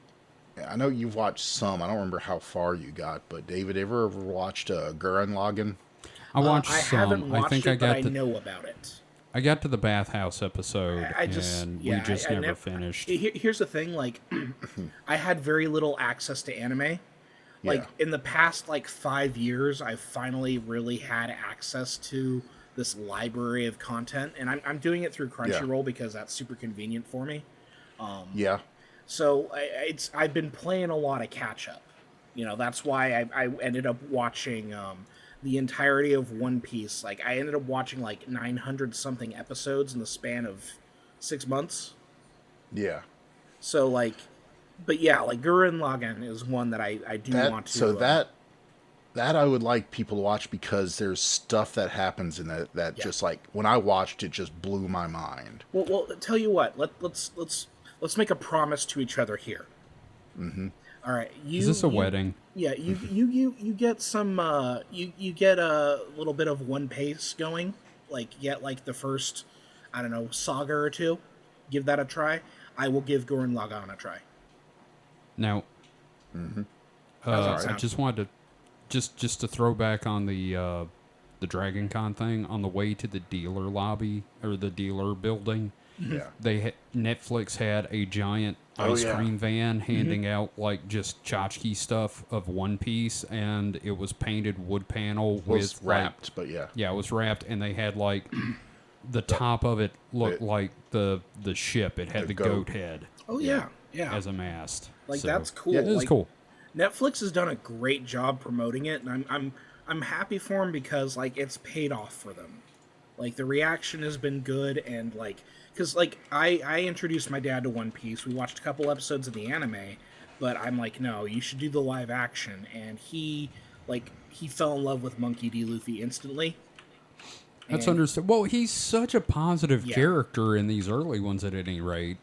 Speaker 1: I know you've watched some. I don't remember how far you got, but David, ever watched Gurren Lagann?
Speaker 2: I watched
Speaker 3: I
Speaker 2: some.
Speaker 3: haven't watched
Speaker 2: I think
Speaker 3: it,
Speaker 2: I
Speaker 3: but
Speaker 2: got
Speaker 3: I
Speaker 2: the
Speaker 3: know about it.
Speaker 2: I got to the bathhouse episode,
Speaker 3: I just
Speaker 2: and
Speaker 3: yeah,
Speaker 2: we just
Speaker 3: I
Speaker 2: never
Speaker 3: never
Speaker 2: finished.
Speaker 3: Here's the thing, like I had very little access to anime. Like
Speaker 1: Yeah.
Speaker 3: in the past like 5 years, I've finally really had access to this library of content, and I'm doing it through Crunchyroll because that's super convenient for me.
Speaker 1: Yeah.
Speaker 3: So I've been playing a lot of catch up. You know, that's why I ended up watching the entirety of One Piece. Like I ended up watching like 900 something episodes in the span of 6 months.
Speaker 1: Yeah.
Speaker 3: So like, but yeah, like Gurren Lagann is one that I do
Speaker 1: That
Speaker 3: want to.
Speaker 1: so that I would like people to watch because there's stuff that happens in that
Speaker 3: Yeah.
Speaker 1: just like when I watched it just blew my mind.
Speaker 3: Well, tell you what. Let's make a promise to each other here. Mm-hmm. All right.
Speaker 2: Is this a wedding?
Speaker 3: Yeah. You get some. You get a little bit of One Piece going. Like get like the first, I don't know, saga or two. Give that a try. I will give Gurren Lagann a try.
Speaker 2: Now,
Speaker 3: How's that
Speaker 2: I
Speaker 3: sound?
Speaker 2: just wanted to just to throw back on the Dragon Con thing. On the way to the dealer lobby or the dealer building,
Speaker 1: Yeah.
Speaker 2: Netflix had a giant
Speaker 1: Oh,
Speaker 2: ice
Speaker 1: yeah.
Speaker 2: cream van handing out like just tchotchke stuff of One Piece, and it was painted wood panel
Speaker 1: Was
Speaker 2: with
Speaker 1: wrapped, but yeah.
Speaker 2: yeah, it was wrapped, and they had like the top of it looked like the ship. It had
Speaker 1: the
Speaker 2: the
Speaker 1: goat.
Speaker 2: goat head
Speaker 3: Oh yeah. Yeah.
Speaker 2: as a mast.
Speaker 3: Like
Speaker 2: So,
Speaker 3: that's cool.
Speaker 2: Yeah, it is
Speaker 3: Like,
Speaker 2: cool.
Speaker 3: Netflix has done a great job promoting it, and I'm happy for them because like it's paid off for them. Like the reaction has been good, and like because like I introduced my dad to One Piece. We watched a couple episodes of the anime, but I'm like, no, you should do the live action, and he fell in love with Monkey D. Luffy instantly.
Speaker 2: That's
Speaker 3: And,
Speaker 2: understood. Well, he's such a positive
Speaker 3: Yeah.
Speaker 2: character in these early ones, at any rate.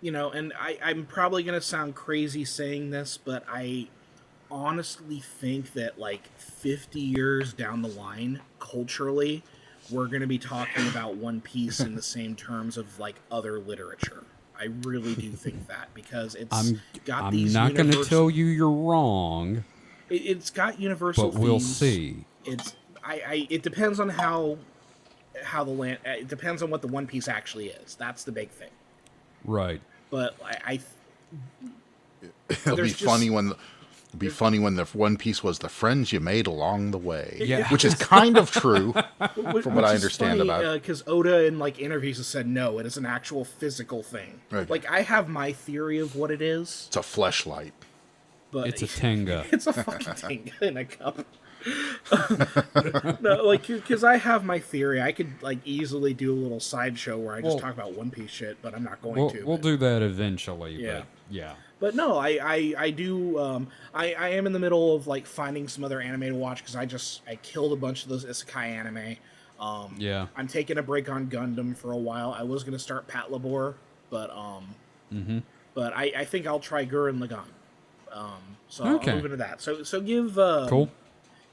Speaker 3: you know, and I'm probably gonna sound crazy saying this, but I honestly think that like 50 years down the line, culturally, we're gonna be talking about One Piece in the same terms of like other literature. I really do think that because it's got
Speaker 2: I'm
Speaker 3: these.
Speaker 2: not going to
Speaker 3: universal-
Speaker 2: tell you you're wrong,
Speaker 3: It's got universal.
Speaker 2: but we'll
Speaker 3: themes.
Speaker 2: see.
Speaker 3: It's it depends on how the land. It depends on what the One Piece actually is. That's the big thing.
Speaker 2: Right.
Speaker 3: But
Speaker 1: It'll be
Speaker 3: There's just-
Speaker 1: funny when the One Piece was the friends you made along the way.
Speaker 2: Yeah.
Speaker 1: Which is kind of true.
Speaker 3: From
Speaker 1: what I understand about it.
Speaker 3: because Oda in like interviews has said no, it is an actual physical thing.
Speaker 1: Right.
Speaker 3: Like I have my theory of what it is,
Speaker 1: It's a fleshlight.
Speaker 3: but
Speaker 2: It's a Tenga.
Speaker 3: it's a fucking thing in a cup. No, like because I have my theory. I could like easily do a little sideshow where I just
Speaker 2: Well-
Speaker 3: talk about One Piece shit, but I'm not going
Speaker 2: We'll,
Speaker 3: to.
Speaker 2: we'll
Speaker 3: but-
Speaker 2: do that eventually.
Speaker 3: Yeah.
Speaker 2: But yeah.
Speaker 3: But no, I do. I am in the middle of like finding some other anime to watch because I killed a bunch of those isekai anime.
Speaker 2: Yeah.
Speaker 3: I'm taking a break on Gundam for a while. I was gonna start Patlabor, but but I think I'll try Gurren Lagann. So
Speaker 2: Okay.
Speaker 3: I'll move into that. So give
Speaker 2: Cool.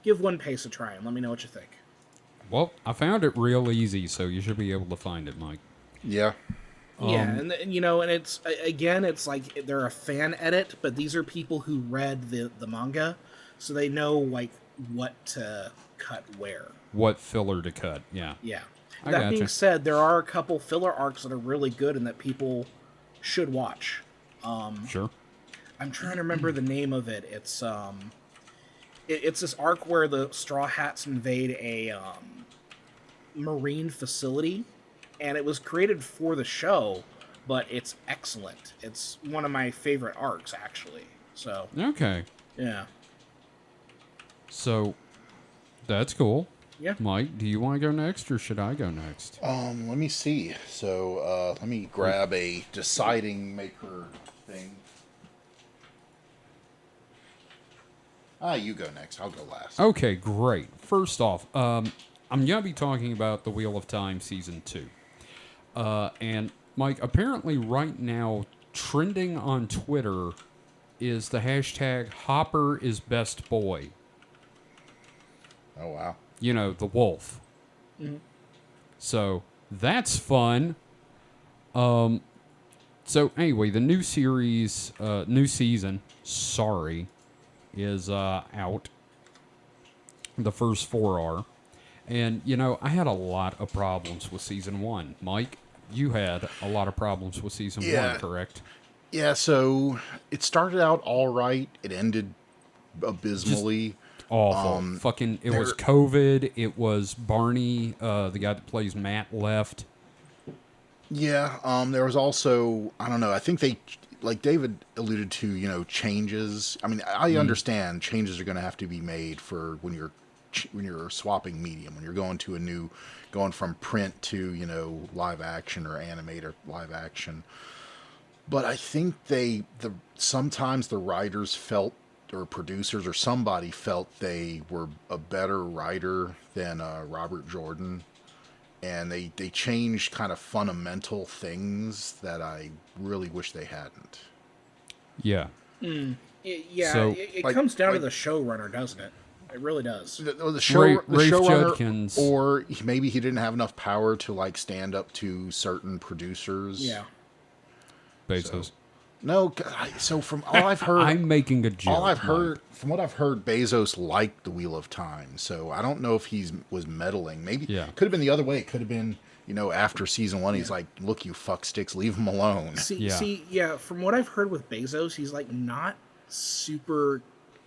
Speaker 3: give One Piece a try and let me know what you think.
Speaker 2: Well, I found it real easy, so you should be able to find it, Mike.
Speaker 1: Yeah.
Speaker 3: Yeah, and you know, and it's again, it's like they're a fan edit, but these are people who read the manga, so they know like what to cut where.
Speaker 2: What filler to cut? Yeah.
Speaker 3: Yeah.
Speaker 2: I
Speaker 3: That
Speaker 2: gotcha.
Speaker 3: being said, there are a couple filler arcs that are really good and that people should watch.
Speaker 2: Sure.
Speaker 3: I'm trying to remember the name of it. It's it's this arc where the Straw Hats invade a marine facility, and it was created for the show, but it's excellent. It's one of my favorite arcs, actually. So
Speaker 2: Okay.
Speaker 3: yeah,
Speaker 2: So that's cool.
Speaker 3: yeah.
Speaker 2: Mike, do you want to go next, or should I go next?
Speaker 1: Let me see. So let me grab a deciding maker thing. You go next. I'll go last.
Speaker 2: Okay, great. First off, I'm going to be talking about The Wheel of Time Season 2. And, Mike, apparently right now, trending on Twitter is the hashtag Hopper is best boy.
Speaker 1: Oh, wow.
Speaker 2: You know, the wolf. Mm-hmm. So, that's fun. So, anyway, the new series, new season, is out. The first 4 are. And, you know, I had a lot of problems with Season 1. Mike, you had a lot of problems with Season 1, correct?
Speaker 1: Yeah, so it started out all right. It ended abysmally.
Speaker 2: Awful. It was COVID. It was Barney, the guy that plays Matt, left.
Speaker 1: Yeah, there was also, I don't know, I think they, like David alluded to, you know, changes. I mean, I understand changes are going to have to be made for when you're swapping medium, when you're going from print to, you know, live action or animated live action. But I think sometimes the writers felt, or producers or somebody felt they were a better writer than Robert Jordan. And they changed kind of fundamental things that I really wish they hadn't.
Speaker 2: Yeah.
Speaker 3: Yeah,
Speaker 2: So,
Speaker 3: it comes down to the showrunner, doesn't it? It really does.
Speaker 1: The
Speaker 2: Rafe
Speaker 1: showrunner,
Speaker 2: Judkins.
Speaker 1: or maybe he didn't have enough power to like stand up to certain producers.
Speaker 3: Yeah.
Speaker 2: Bezos.
Speaker 1: No, so from all I've heard,
Speaker 2: I'm making a joke.
Speaker 1: all I've heard, from what I've heard, Bezos liked the Wheel of Time. So I don't know if he was meddling. Maybe could have been the other way. It could have been, you know, after season 1, he's like, "Look, you fuck sticks, leave him alone."
Speaker 3: See, from what I've heard with Bezos, he's like not super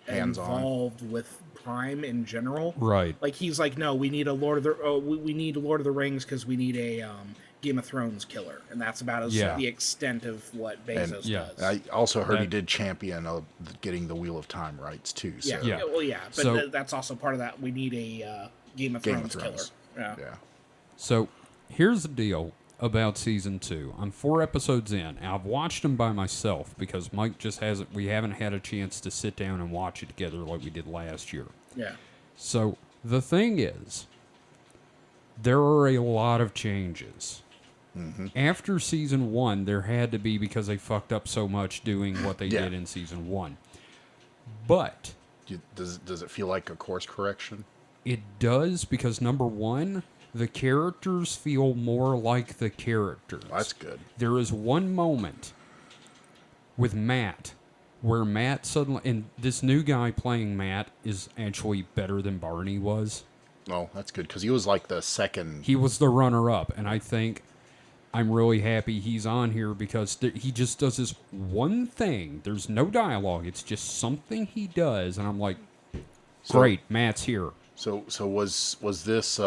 Speaker 1: hands-on
Speaker 3: involved with Prime in general.
Speaker 2: Right.
Speaker 3: Like he's like, no, we need a Lord of the we need Lord of the Rings because we need a Game of Thrones killer, and that's about the extent of what Bezos does.
Speaker 1: I also heard he did champion getting the Wheel of Time rights too. So.
Speaker 3: But that's also part of that. We need a Game of Thrones killer. Yeah.
Speaker 2: So here's the deal about season 2. I'm 4 episodes in, and I've watched them by myself because Mike just hasn't. We haven't had a chance to sit down and watch it together like we did last year.
Speaker 3: Yeah.
Speaker 2: So the thing is, there are a lot of changes. Mm-hmm. After season 1, there had to be because they fucked up so much doing what they did in season 1. But
Speaker 1: does it feel like a course correction?
Speaker 2: It does, because number 1, the characters feel more like the characters.
Speaker 1: That's good.
Speaker 2: There is one moment with Matt where Matt suddenly, and this new guy playing Matt is actually better than Barney was.
Speaker 1: Oh, that's good, because he was like the second.
Speaker 2: He was the runner-up, and I think I'm really happy he's on here because he just does this one thing. There's no dialogue. It's just something he does, and I'm like, great, Matt's here.
Speaker 1: So was this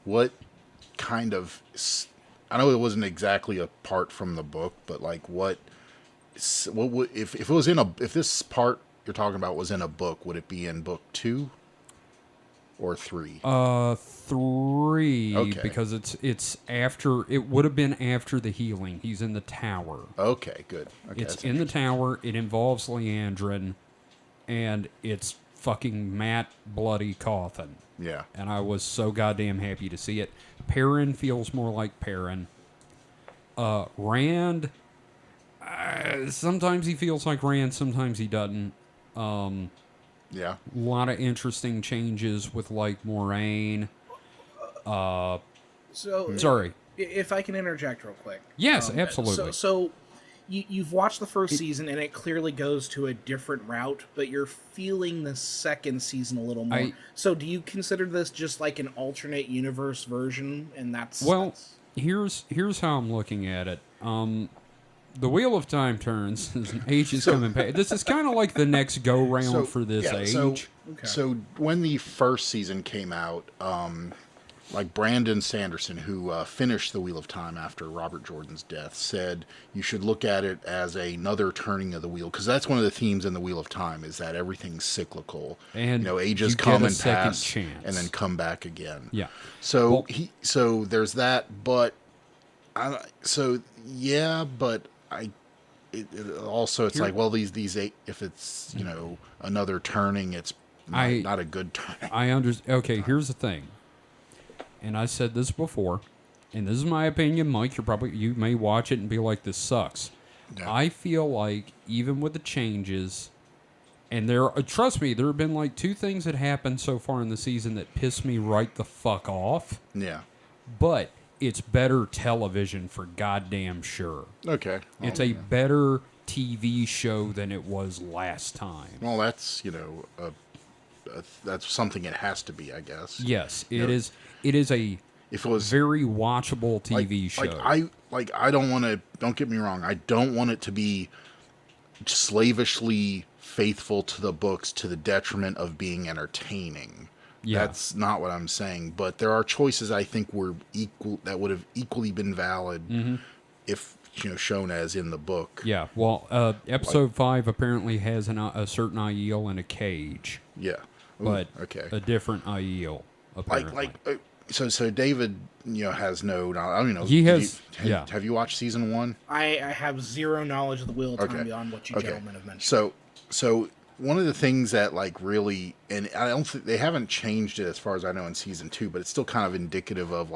Speaker 1: what kind of? I know it wasn't exactly apart from the book, but like what would if it was if this part you're talking about was in a book, would it be in book 2 or 3?
Speaker 2: 3.
Speaker 1: Okay.
Speaker 2: Because it's after. It would have been after the healing. He's in the tower.
Speaker 1: Okay, good. Okay,
Speaker 2: it's in the tower. It involves Leandrin, and it's fucking Matt Bloody Cawthon.
Speaker 1: Yeah.
Speaker 2: And I was so goddamn happy to see it. Perrin feels more like Perrin. Rand, sometimes he feels like Rand, sometimes he doesn't.
Speaker 1: Yeah.
Speaker 2: A lot of interesting changes with, like, Moraine. Sorry.
Speaker 3: If I can interject real quick.
Speaker 2: Yes, absolutely.
Speaker 3: So you've watched the first season, and it clearly goes to a different route, but you're feeling the second season a little more. So do you consider this just like an alternate universe version? And
Speaker 2: here's how I'm looking at it. The Wheel of Time turns as an age is coming past. This is kind of like the next go-round for this age.
Speaker 1: So when the first season came out, like Brandon Sanderson, who finished The Wheel of Time after Robert Jordan's death, said you should look at it as another turning of the wheel, because that's one of the themes in The Wheel of Time, is that everything's cyclical.
Speaker 2: And
Speaker 1: ages come and pass and then come back again. Yeah. So so there's that, but also it's like, well, these eight, if it's another turning, it's not a good turning.
Speaker 2: I understand. Okay, here's the thing. and I said this before, and this is my opinion, Mike. You may watch it and be like, this sucks.
Speaker 1: Yeah.
Speaker 2: I feel like even with the changes, and trust me, there have been like 2 things that happened so far in the season that piss me right the fuck off.
Speaker 1: Yeah.
Speaker 2: But it's better television for goddamn sure.
Speaker 1: Okay.
Speaker 2: It's a better TV show than it was last time.
Speaker 1: Well, that's, that's something it has to be, I guess.
Speaker 2: Yes, it is. It is a
Speaker 1: If it was
Speaker 2: very watchable TV show.
Speaker 1: I don't want to. Don't get me wrong. I don't want it to be slavishly faithful to the books to the detriment of being entertaining.
Speaker 2: Yeah.
Speaker 1: That's not what I'm saying. But there are choices I think were equal that would have equally been valid if shown as in the book.
Speaker 2: Yeah. Well, episode 5 apparently has a certain Aiel in a cage,
Speaker 1: Yeah. Ooh,
Speaker 2: but
Speaker 1: okay.
Speaker 2: a different Aiel apparently.
Speaker 1: So David, has no. I don't know.
Speaker 2: He has.
Speaker 1: Have you watched season 1?
Speaker 3: I have zero knowledge of the Wheel of Time
Speaker 1: Okay.
Speaker 3: beyond what you
Speaker 1: Okay.
Speaker 3: gentlemen have mentioned.
Speaker 1: So one of the things that really, and I don't think they haven't changed it as far as I know in season 2, but it's still kind of indicative of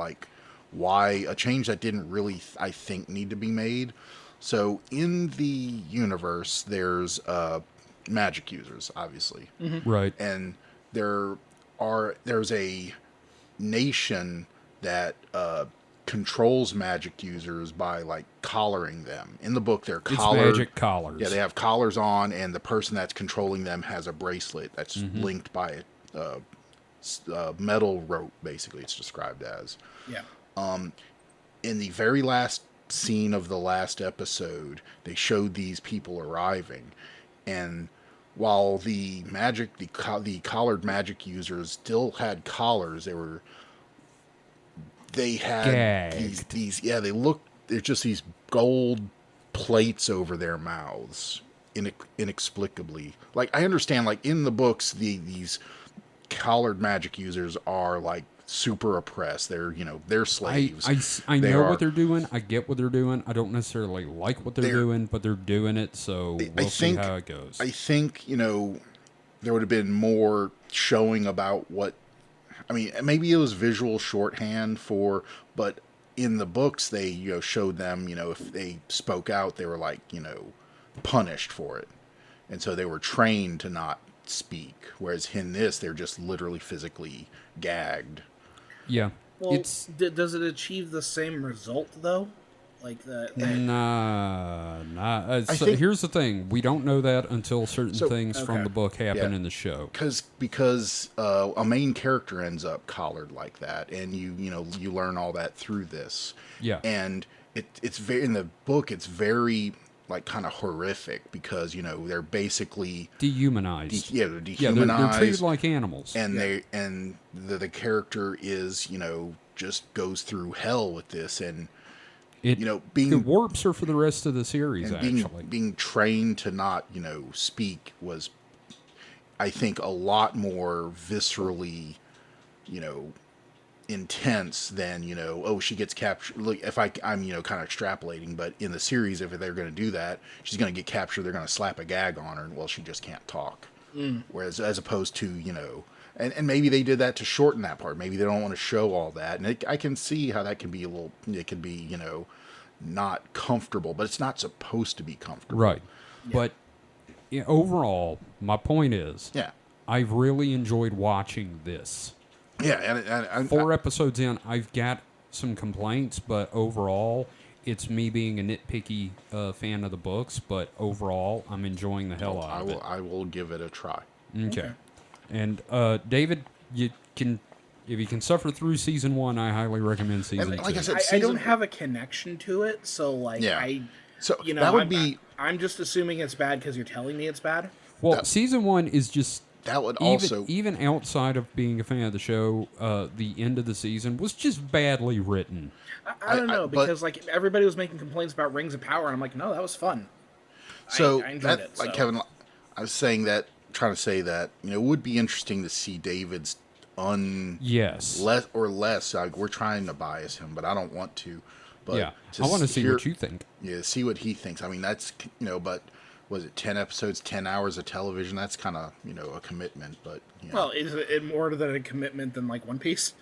Speaker 1: why a change that didn't really, I think, need to be made. So in the universe, there's magic users, obviously,
Speaker 2: Right.
Speaker 1: and there's a nation that controls magic users by collaring them. In the book, they're
Speaker 2: It's
Speaker 1: collared.
Speaker 2: magic collars.
Speaker 1: Yeah, they have collars on, and the person that's controlling them has a bracelet that's linked by a metal rope. Basically, it's described as.
Speaker 3: Yeah.
Speaker 1: In the very last scene of the last episode, they showed these people arriving, and while the collared magic users still had collars, they had
Speaker 2: Gagged.
Speaker 1: they're just these gold plates over their mouths inexplicably. I understand, in the books, these collared magic users are super oppressed. They're slaves.
Speaker 2: I
Speaker 1: They
Speaker 2: know
Speaker 1: are-
Speaker 2: what they're doing. I get what they're doing. I don't necessarily like what they're doing, but they're doing it, so we'll see how it goes.
Speaker 1: I think, there would have been more showing about what. I mean, maybe it was visual shorthand but in the books they, showed them, if they spoke out, they were punished for it. And so they were trained to not speak. Whereas in this, they're just literally physically gagged.
Speaker 2: Yeah.
Speaker 3: Well,
Speaker 2: It's
Speaker 3: does it achieve the same result though?
Speaker 2: nah. So
Speaker 1: think-
Speaker 2: here's the thing: we don't know that until certain things from
Speaker 3: okay.
Speaker 2: the book happen
Speaker 1: Yeah.
Speaker 2: in the show.
Speaker 1: Because a main character ends up collared like that, and you learn all that through this.
Speaker 2: Yeah.
Speaker 1: And it's very, in the book, it's very kind of horrific because they're basically
Speaker 2: Dehumanized.
Speaker 1: they're
Speaker 2: Yeah,
Speaker 1: dehumanized,
Speaker 2: they're treated like animals.
Speaker 1: and the character is just goes through hell with this, and
Speaker 2: It
Speaker 1: being
Speaker 2: the warps are for the rest of the series.
Speaker 1: and
Speaker 2: Actually,
Speaker 1: being trained to not speak was, I think, a lot more viscerally intense than she gets captured. Look, if I'm kind of extrapolating, but in the series, if they're going to do that, she's going to get captured, they're going to slap a gag on her, and she just can't talk. Whereas as opposed to and maybe they did that to shorten that part. Maybe they don't want to show all that, and I can see how that can be it could be not comfortable, but it's not supposed to be comfortable.
Speaker 2: right? But overall, my point is,
Speaker 1: Yeah.
Speaker 2: I've really enjoyed watching this.
Speaker 1: Yeah, and
Speaker 2: 4 episodes in, I've got some complaints, but overall, it's me being a nitpicky fan of the books. But overall, I'm enjoying the hell out of it.
Speaker 1: I will give it a try.
Speaker 2: Okay. And David, if you can suffer through season 1, I highly recommend season 2.
Speaker 1: Like I said,
Speaker 3: I don't have a connection to it, so
Speaker 1: Yeah. So that would be
Speaker 3: I'm just assuming it's bad because you're telling me it's bad.
Speaker 2: well, season 1 is just
Speaker 1: that would also
Speaker 2: even outside of being a fan of the show, the end of the season was just badly written.
Speaker 3: I don't know
Speaker 1: but-
Speaker 3: because everybody was making complaints about Rings of Power, and I'm like, no, that was fun.
Speaker 1: so
Speaker 3: I enjoyed
Speaker 1: that
Speaker 3: it,
Speaker 1: like
Speaker 3: so.
Speaker 1: Kevin, I was saying that, trying to say that it would be interesting to see David's
Speaker 2: Yes.
Speaker 1: less. We're trying to bias him, but I don't want to. But
Speaker 2: Yeah. I want to see what you think.
Speaker 1: Yeah, see what he thinks. I mean, that's but was it 10 episodes, 10 hours of television? That's kind of a commitment. But
Speaker 3: Well, is it more than a commitment than One Piece?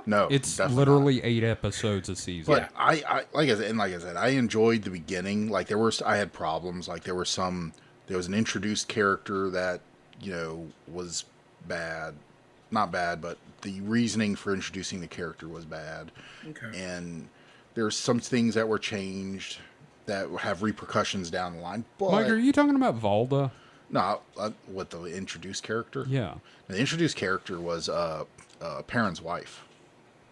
Speaker 1: No,
Speaker 2: It's
Speaker 1: definitely
Speaker 2: literally 8 episodes a season.
Speaker 1: But I like I said, I enjoyed the beginning. Like I had problems. Like there was an introduced character that was bad, not bad, but the reasoning for introducing the character was bad.
Speaker 3: Okay.
Speaker 1: And there's some things that were changed that have repercussions down the line. But
Speaker 2: Mike, are you talking about Valda?
Speaker 1: no, what the introduced character?
Speaker 2: Yeah.
Speaker 1: The introduced character was Perrin's wife.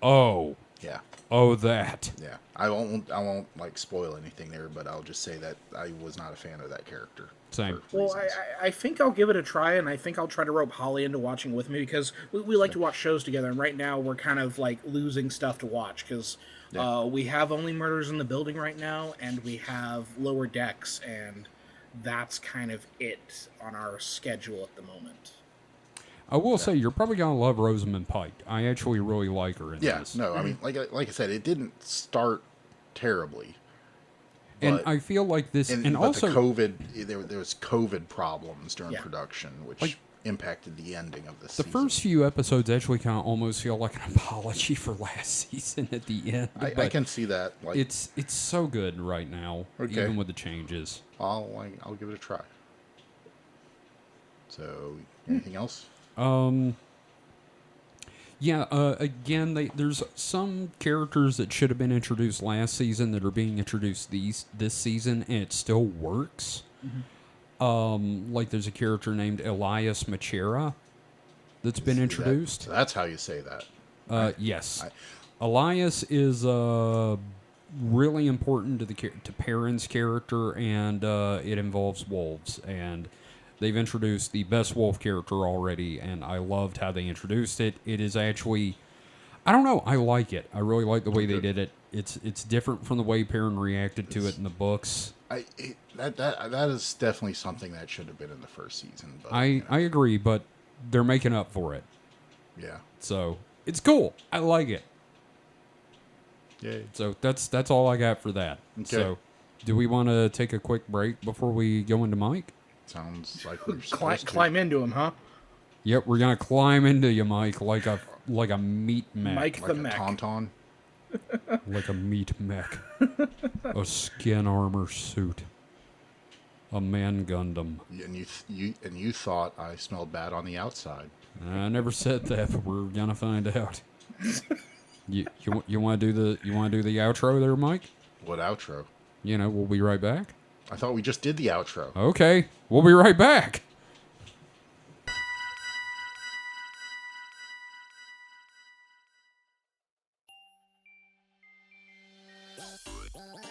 Speaker 2: Oh.
Speaker 1: Yeah.
Speaker 2: Oh, that.
Speaker 1: Yeah, I won't like spoil anything there, but I'll just say that I was not a fan of that character.
Speaker 2: Same.
Speaker 3: Well, I think I'll give it a try, and I think I'll try to rope Holly into watching with me because we like to watch shows together, and right now we're kind of like losing stuff to watch because we have Only Murders in the Building right now, and we have Lower Decks, and that's kind of it on our schedule at the moment.
Speaker 2: I will say you're probably gonna love Rosamund Pike. I actually really like her in this.
Speaker 1: No, I mean, like I said, it didn't start terribly,
Speaker 2: And I feel like this, and
Speaker 1: but
Speaker 2: also
Speaker 1: the COVID, there was COVID problems during
Speaker 3: Yeah.
Speaker 1: production, which impacted the ending of the
Speaker 2: the
Speaker 1: season.
Speaker 2: first few episodes actually kind of almost feel like an apology for last season at the end.
Speaker 1: I
Speaker 2: but
Speaker 1: can see that. Like,
Speaker 2: it's so good right now,
Speaker 1: Okay.
Speaker 2: even with the changes.
Speaker 1: I'll give it a try. So, anything else?
Speaker 2: Yeah, again, there's some characters that should have been introduced last season that are being introduced this season, and it still works. Like there's a character named Elias Machera that's been introduced.
Speaker 1: So that's how you say that.
Speaker 2: Yes. Elias is really important to Perrin's character, and it involves wolves. And they've introduced the best wolf character already, and I loved how they introduced it. It is actually, I don't know, I like it. I really like the way they did it. It's different from the way Perrin reacted to it in the books.
Speaker 1: That is definitely something that should have been in the first season. But,
Speaker 2: I agree, but they're making up for it.
Speaker 1: yeah.
Speaker 2: So it's cool. I like it.
Speaker 1: Yay.
Speaker 2: So that's all I got for that.
Speaker 1: Okay.
Speaker 2: So do we want to take a quick break before we go into Mike?
Speaker 1: Sounds like we're supposed to.
Speaker 3: Climb into him, huh?
Speaker 2: Yep, we're gonna climb into you, Mike, like a meat mech.
Speaker 3: Mike
Speaker 1: Like
Speaker 3: the
Speaker 1: a
Speaker 3: mech.
Speaker 1: tauntaun.
Speaker 2: Like a meat mech. A skin armor suit. A man Gundam.
Speaker 1: And you thought I smelled bad on the outside.
Speaker 2: I never said that, but we're gonna find out. You want to do the outro there, Mike?
Speaker 1: What outro?
Speaker 2: We'll be right back.
Speaker 1: I thought we just did the outro.
Speaker 2: Okay, we'll be right back.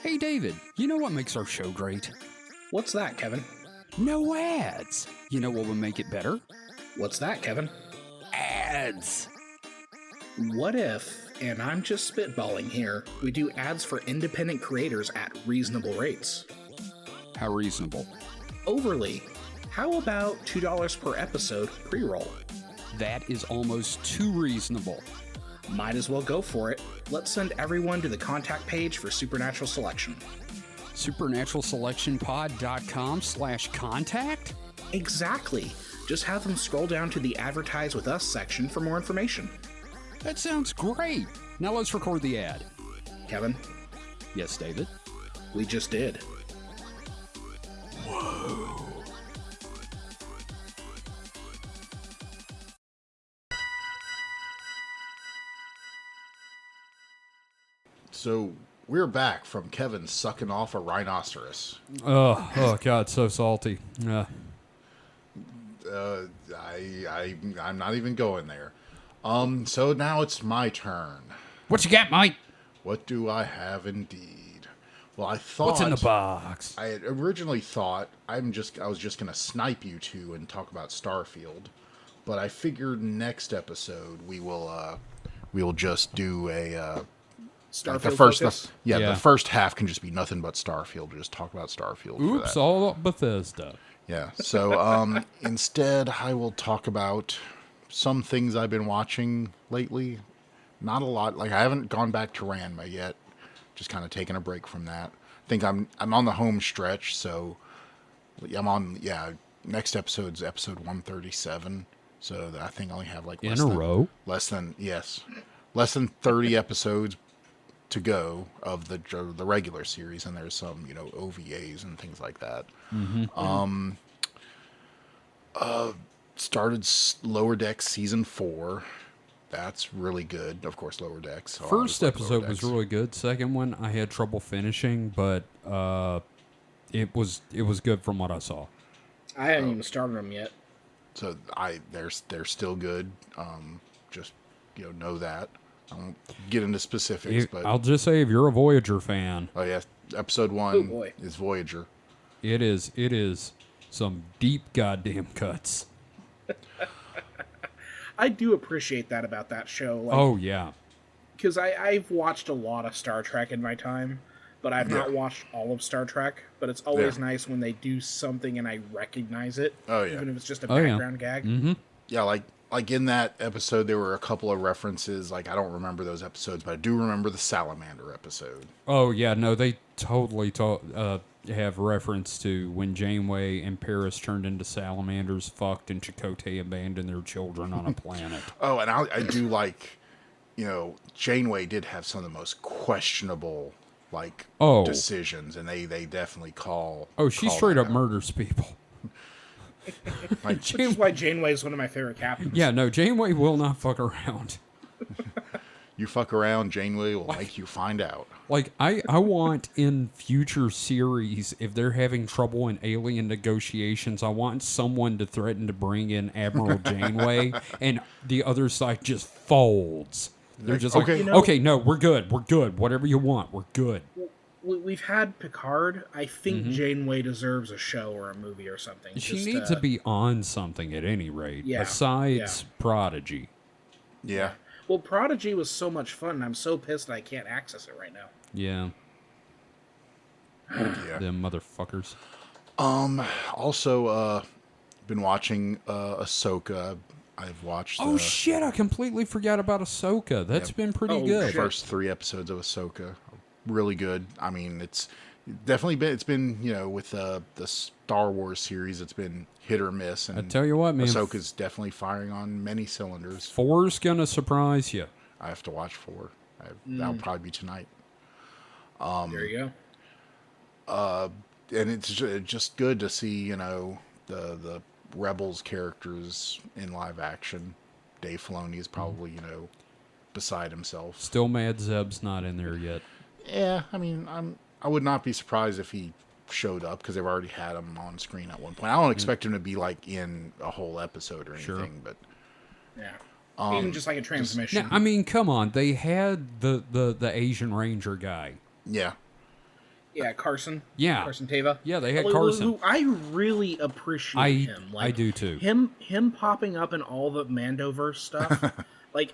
Speaker 2: Hey, David, you know what makes our show great?
Speaker 3: What's that, Kevin?
Speaker 2: No ads. You know what would make it better?
Speaker 3: What's that, Kevin?
Speaker 2: Ads.
Speaker 3: What if, and I'm just spitballing here, we do ads for independent creators at reasonable rates?
Speaker 2: How reasonable?
Speaker 3: Overly. How about $2 per episode pre-roll?
Speaker 2: That is almost too reasonable.
Speaker 3: Might as well go for it. Let's send everyone to the contact page for Supernatural Selection.
Speaker 2: SupernaturalSelection.pod.com/contact?
Speaker 3: Exactly. Just have them scroll down to the Advertise With Us section for more information.
Speaker 2: That sounds great. Now let's record the ad.
Speaker 3: Kevin,
Speaker 2: Yes, David?
Speaker 3: we just did.
Speaker 1: So we're back from Kevin sucking off a rhinoceros.
Speaker 2: Oh God, so salty.
Speaker 1: I'm not even going there. So now it's my turn.
Speaker 2: What you got, Mike?
Speaker 1: What do I have indeed? Well, I thought
Speaker 2: What's in the box?
Speaker 1: I had originally thought I was just gonna snipe you two and talk about Starfield, but I figured next episode we will just do a
Speaker 3: Starfield
Speaker 1: the first
Speaker 3: focus?
Speaker 2: Yeah.
Speaker 1: the first half can just be nothing but Starfield. We'll just talk about Starfield. for
Speaker 2: Oops,
Speaker 1: that.
Speaker 2: all Bethesda.
Speaker 1: Yeah. So instead, I will talk about some things I've been watching lately. Not a lot. Like I haven't gone back to Ranma yet. Just kind of taking a break from that. I think I'm on the home stretch. So I'm on. Yeah. Next episode's episode 137. So I think I only have like
Speaker 2: In a row?
Speaker 1: less than less than 30 episodes to go of the regular series, and there's some OVAs and things like that. Started Lower Decks season 4. That's really good. Of course, Lower Decks. So
Speaker 2: First
Speaker 1: like Lower
Speaker 2: episode was
Speaker 1: Decks.
Speaker 2: really good. Second one I had trouble finishing, but it was good from what I saw.
Speaker 3: I haven't even started them yet.
Speaker 1: So they're still good. Just know that. I won't get into specifics, but
Speaker 2: I'll just say if you're a Voyager fan,
Speaker 1: oh yeah, episode 1
Speaker 3: Oh, boy.
Speaker 1: is Voyager.
Speaker 2: it is some deep goddamn cuts.
Speaker 3: I do appreciate that about that show. Like,
Speaker 2: Oh yeah.
Speaker 3: because I've watched a lot of Star Trek in my time, but I've not
Speaker 1: Yeah.
Speaker 3: watched all of Star Trek. But it's always
Speaker 1: Yeah.
Speaker 3: nice when they do something and I recognize it.
Speaker 1: Oh, yeah.
Speaker 3: Even if it's just a
Speaker 2: Oh, yeah.
Speaker 3: background gag.
Speaker 2: Mm-hmm.
Speaker 1: Yeah, like in that episode, there were a couple of references. Like I don't remember those episodes, but I do remember the salamander episode.
Speaker 2: Oh yeah, no, they totally have reference to when Janeway and Paris turned into salamanders, fucked, and Chakotay abandoned their children on a planet.
Speaker 1: Oh, and I do like, Janeway did have some of the most questionable
Speaker 2: Oh.
Speaker 1: decisions, and they definitely call.
Speaker 2: Oh, she
Speaker 1: call
Speaker 2: straight
Speaker 1: that
Speaker 2: up
Speaker 1: out.
Speaker 2: murders people.
Speaker 1: Like,
Speaker 3: Which is why Janeway is one of my favorite captains.
Speaker 2: Yeah, no, Janeway will not fuck around.
Speaker 1: you fuck around, Janeway will make you find out.
Speaker 2: Like, I want in future series, if they're having trouble in alien negotiations, I want someone to threaten to bring in Admiral Janeway, and the other side just folds. They're just like,
Speaker 1: Okay.
Speaker 2: okay, no, we're good. Whatever you want, we're good.
Speaker 3: We've had Picard. I think Janeway deserves a show or a movie or something.
Speaker 2: She
Speaker 3: Just,
Speaker 2: needs to be on something at any rate,
Speaker 3: Yeah,
Speaker 2: besides Prodigy.
Speaker 1: Yeah.
Speaker 3: Well, Prodigy was so much fun, and I'm so pissed I can't access it right now.
Speaker 2: Yeah,
Speaker 1: Yeah.
Speaker 2: them motherfuckers.
Speaker 1: Also, been watching Ahsoka. I've watched.
Speaker 2: Oh shit! I completely forgot about Ahsoka. That's been pretty
Speaker 3: Oh,
Speaker 2: good.
Speaker 1: The
Speaker 3: shit.
Speaker 1: first 3 episodes of Ahsoka, really good. I mean, it's definitely been. It's been with the Star Wars series. It's been hit or miss. And
Speaker 2: I tell you what, man,
Speaker 1: Ahsoka's definitly firing on many cylinders.
Speaker 2: 4's gonna surprise you.
Speaker 1: I have to watch 4. That'll probably be tonight.
Speaker 3: There you
Speaker 1: And it's just good to see the Rebels characters in live action. Dave Filoni is probably beside himself.
Speaker 2: Still mad Zeb's not in there yet.
Speaker 1: Yeah, I mean, I would not be surprised if he showed up because they've already had him on screen at one point. I don't expect him to be in a whole episode or anything,
Speaker 2: Sure.
Speaker 1: but
Speaker 3: go. Yeah. Even just like a transmission.
Speaker 2: Now, I mean, come on. They had the Asian Ranger guy.
Speaker 1: yeah,
Speaker 3: Yeah, Carson.
Speaker 2: Yeah.
Speaker 3: Carson Teva.
Speaker 2: Yeah, they had
Speaker 3: Who-
Speaker 2: Carson.
Speaker 3: who I really appreciate him.
Speaker 2: I do too.
Speaker 3: Him popping up in all the Mandoverse stuff.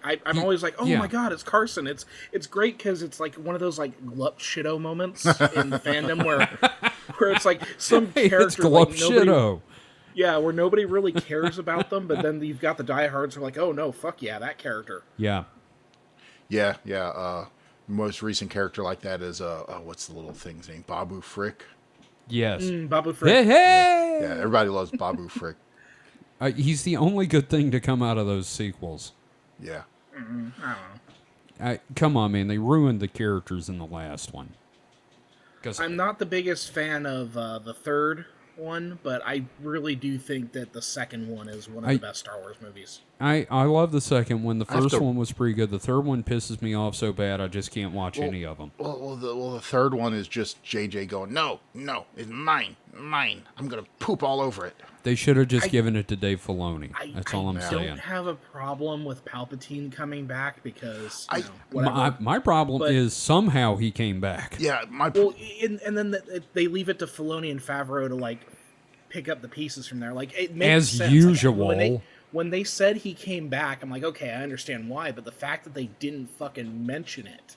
Speaker 3: I'm always like, oh
Speaker 2: yeah.
Speaker 3: my god, it's Carson. It's great because it's like one of those glup shitto moments in the fandom where it's like some
Speaker 2: Hey,
Speaker 3: character
Speaker 2: it's Glup Shitto.
Speaker 3: Yeah, where nobody really cares about them, but then you've got the diehards who are like, oh no, fuck yeah, that character.
Speaker 2: Yeah.
Speaker 1: yeah. Most recent character like that is what's the little thing's name? Babu Frick.
Speaker 2: Yes.
Speaker 3: Babu Frick.
Speaker 2: Hey, hey!
Speaker 1: Yeah, everybody loves Babu Frick.
Speaker 2: He's the only good thing to come out of those sequels.
Speaker 1: Yeah.
Speaker 3: I don't know.
Speaker 2: Come on, man. They ruined the characters in the last one. 'Cause
Speaker 3: I'm not the biggest fan of the third one, but I really do think that the second one is one of the best Star Wars movies.
Speaker 2: I love the second one. The
Speaker 1: I have
Speaker 2: first
Speaker 1: to-
Speaker 2: one was pretty good. The third one pisses me off so bad I just can't watch any of them.
Speaker 1: Well, the third one is just JJ going, no, it's mine. I'm gonna poop all over it.
Speaker 2: They should have just given it to Dave Filoni. That's all I'm
Speaker 3: I
Speaker 2: saying.
Speaker 3: don't have a problem with Palpatine coming back because
Speaker 1: I-
Speaker 3: whatever.
Speaker 2: My problem
Speaker 3: But-
Speaker 2: is somehow he came back.
Speaker 1: Yeah,
Speaker 3: Well, and then they leave it to Filoni and Favreau to pick up the pieces from there. It makes
Speaker 2: As
Speaker 3: sense.
Speaker 2: usual.
Speaker 3: When they said he came back, I'm like, okay, I understand why, but the fact that they didn't fucking mention it,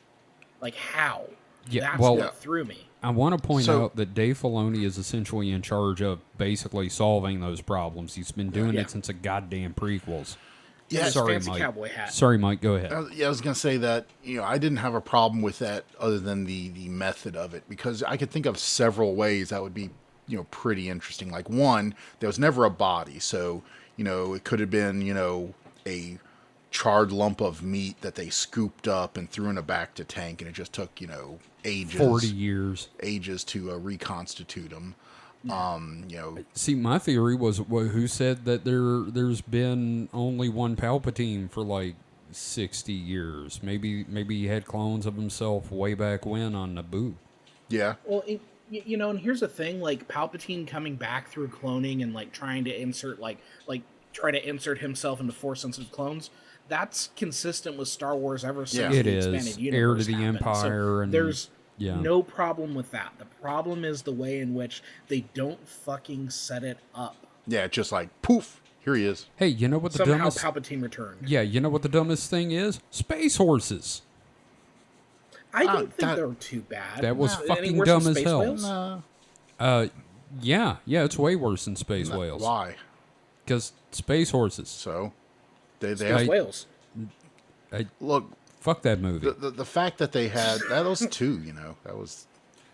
Speaker 3: how?
Speaker 2: Yeah,
Speaker 3: That's
Speaker 2: well-
Speaker 3: what threw me.
Speaker 2: I want to point
Speaker 1: So-
Speaker 2: out that Dave Filoni is essentially in charge of basically solving those problems. He's been doing
Speaker 3: Yeah.
Speaker 2: it since the goddamn prequels.
Speaker 1: yeah.
Speaker 3: His
Speaker 2: Sorry,
Speaker 3: fancy
Speaker 2: Mike.
Speaker 3: cowboy hat.
Speaker 2: Sorry, Mike. Go ahead.
Speaker 1: I was gonna say that I didn't have a problem with that other than the method of it, because I could think of several ways that would be pretty interesting. Like, one, there was never a body, so it could have been a charred lump of meat that they scooped up and threw in a back to tank, and it just took ages,
Speaker 2: 40 years.
Speaker 1: ages to reconstitute them.
Speaker 2: See, my theory was who said that there's been only one Palpatine for like 60 years. Maybe he had clones of himself way back when on Naboo.
Speaker 1: Yeah.
Speaker 3: Well, and here's the thing: like Palpatine coming back through cloning and like trying to insert try to insert himself into Force-sensitive clones. That's consistent with Star Wars ever since
Speaker 2: It
Speaker 3: the
Speaker 2: is.
Speaker 3: expanded
Speaker 2: Heir
Speaker 3: universe
Speaker 2: to the
Speaker 3: happened.
Speaker 2: Empire, and
Speaker 3: There's
Speaker 2: yeah.
Speaker 3: no problem with that. The problem is the way in which they don't fucking set it up.
Speaker 1: Yeah, it's just like poof, here he is.
Speaker 2: Hey, you know what the
Speaker 3: Somehow
Speaker 2: dumbest?
Speaker 3: Palpatine returned.
Speaker 2: Yeah, you know what the dumbest thing is? Space horses.
Speaker 3: I don't think
Speaker 1: that-
Speaker 3: they were too bad.
Speaker 2: That was
Speaker 3: Any
Speaker 2: fucking
Speaker 3: worse than
Speaker 2: dumb as
Speaker 3: Space
Speaker 2: hell.
Speaker 3: Whales?
Speaker 2: Yeah, it's way worse than space whales.
Speaker 1: Why?
Speaker 2: Because space horses.
Speaker 1: So they
Speaker 3: Space
Speaker 1: have,
Speaker 3: whales.
Speaker 1: look,
Speaker 2: Fuck that movie.
Speaker 1: the fact that they had that was two, that was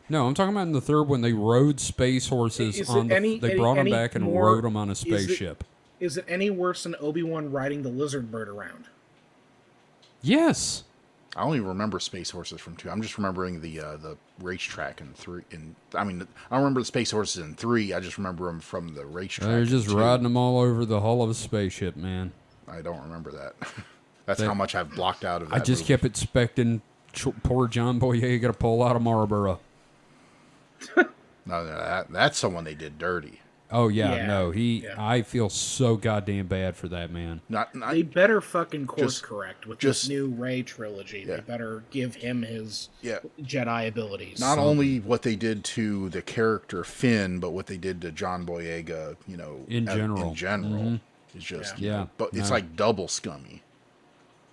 Speaker 2: No, I'm talking about in the third one. They rode space horses
Speaker 3: Is
Speaker 2: on
Speaker 3: it any-
Speaker 2: they
Speaker 3: any-
Speaker 2: brought them
Speaker 3: any
Speaker 2: back and
Speaker 3: more-
Speaker 2: rode them on a
Speaker 3: is it-
Speaker 2: spaceship.
Speaker 3: Is it any worse than Obi-Wan riding the lizard bird around?
Speaker 2: Yes.
Speaker 1: I only remember space horses from two. I'm just remembering the racetrack in three. I don't remember the space horses in three. I just remember them from the racetrack.
Speaker 2: They're
Speaker 1: in
Speaker 2: just
Speaker 1: two.
Speaker 2: riding them all over the hull of a spaceship, man.
Speaker 1: I don't remember that. That's how much I've blocked out of that.
Speaker 2: I just
Speaker 1: movie.
Speaker 2: kept expecting poor John Boyega to pull out of Marlboro.
Speaker 1: No, that's someone they did dirty.
Speaker 2: Oh yeah,
Speaker 3: Yeah,
Speaker 2: no,
Speaker 3: yeah.
Speaker 2: I feel so goddamn bad for that man.
Speaker 1: Not
Speaker 3: They better fucking course
Speaker 1: Just-
Speaker 3: correct with
Speaker 1: just-
Speaker 3: this new Rey trilogy.
Speaker 1: Yeah.
Speaker 3: They better give him his
Speaker 1: yeah.
Speaker 3: Jedi abilities.
Speaker 1: Not only what they did to the character Finn, but what they did to John Boyega.
Speaker 2: In general.
Speaker 1: In general, is just
Speaker 2: Yeah.
Speaker 1: But it's
Speaker 2: No.
Speaker 1: like double scummy.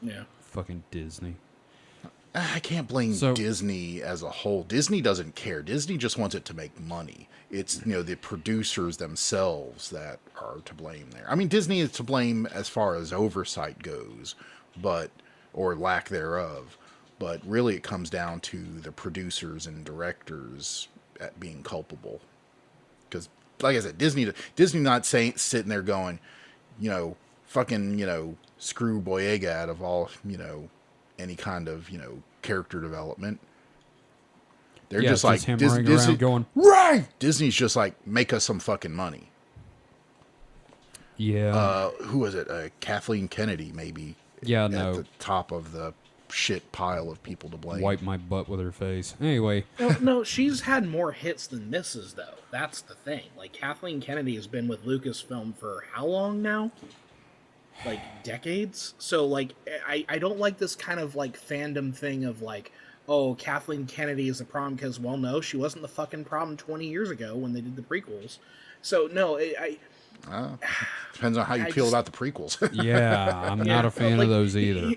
Speaker 3: Yeah.
Speaker 2: Fucking Disney.
Speaker 1: I can't blame
Speaker 2: So-
Speaker 1: Disney as a whole. Disney doesn't care. Disney just wants it to make money. It's the producers themselves that are to blame there. I mean, Disney is to blame as far as oversight goes, or lack thereof. But really, it comes down to the producers and directors at being culpable. Because, like I said, Disney not sitting there going, fucking, screw Boyega out of all, any kind of, character development. They're
Speaker 2: Yeah,
Speaker 1: just like
Speaker 2: him
Speaker 1: Disney,
Speaker 2: running around going, right!
Speaker 1: Disney's just like, make us some fucking money.
Speaker 2: Yeah.
Speaker 1: Who was it? Kathleen Kennedy, maybe.
Speaker 2: Yeah,
Speaker 1: at
Speaker 2: no.
Speaker 1: the top of the shit pile of people to blame.
Speaker 2: Wipe my butt with her face. Anyway,
Speaker 3: No, she's had more hits than misses, though. That's the thing. Like, Kathleen Kennedy has been with Lucasfilm for how long now? Like, decades? So, like, I don't like this kind of, like, fandom thing of, like, oh, Kathleen Kennedy is the problem because, well, no, she wasn't the fucking problem 20 years ago when they did the prequels. So, no,
Speaker 1: Depends on how you
Speaker 3: I
Speaker 1: feel
Speaker 3: just-
Speaker 1: about the prequels.
Speaker 2: yeah, I'm not a fan
Speaker 3: like,
Speaker 2: of those either.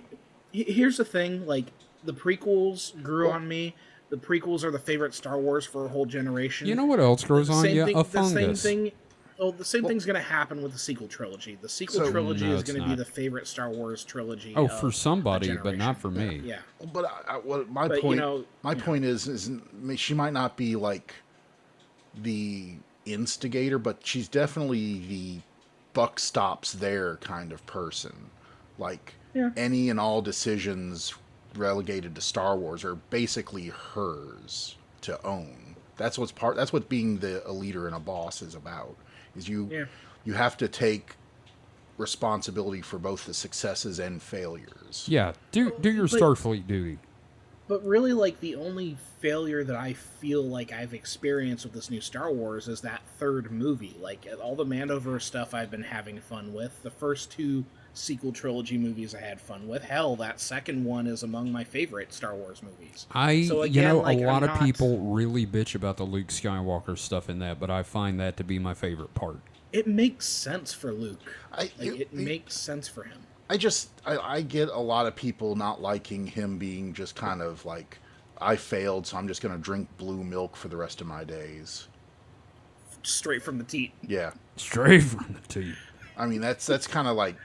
Speaker 3: Here's the thing, like, the prequels grew on me. The prequels are the favorite Star Wars for a whole generation.
Speaker 2: You know what else grows on you? A
Speaker 3: The same
Speaker 2: fungus.
Speaker 3: thing. Oh, the same thing's going to happen with the sequel trilogy. The sequel trilogy
Speaker 2: No,
Speaker 3: is
Speaker 2: it's
Speaker 3: going to be
Speaker 2: not.
Speaker 3: the favorite Star Wars trilogy.
Speaker 2: Oh,
Speaker 3: of
Speaker 2: for somebody,
Speaker 3: a
Speaker 2: but not for me.
Speaker 3: Yeah.
Speaker 1: But my
Speaker 3: But,
Speaker 1: point,
Speaker 3: you know,
Speaker 1: point is she might not be like the instigator, but she's definitely the buck stops there kind of person. Like any and all decisions relegated to Star Wars are basically hers to own. That's what being a leader and a boss is about. Is you have to take responsibility for both the successes and failures.
Speaker 2: Yeah, do your Starfleet duty.
Speaker 3: But really, like, the only failure that I feel like I've experienced with this new Star Wars is that third movie. Like, all the Mandoverse stuff I've been having fun with. The first two sequel trilogy movies I had fun with. Hell, that second one is among my favorite Star Wars movies. So again, like,
Speaker 2: a lot
Speaker 3: I'm
Speaker 2: of
Speaker 3: not-
Speaker 2: people really bitch about the Luke Skywalker stuff in that, but I find that to be my favorite part.
Speaker 3: It makes sense for Luke. Like,
Speaker 1: it-
Speaker 3: it makes sense for him.
Speaker 1: I get a lot of people not liking him being just kind of like, I failed, so I'm just going to drink blue milk for the rest of my days.
Speaker 3: Straight from the teat.
Speaker 1: Yeah.
Speaker 2: Straight from the teeth.
Speaker 1: I mean, that's kind of like,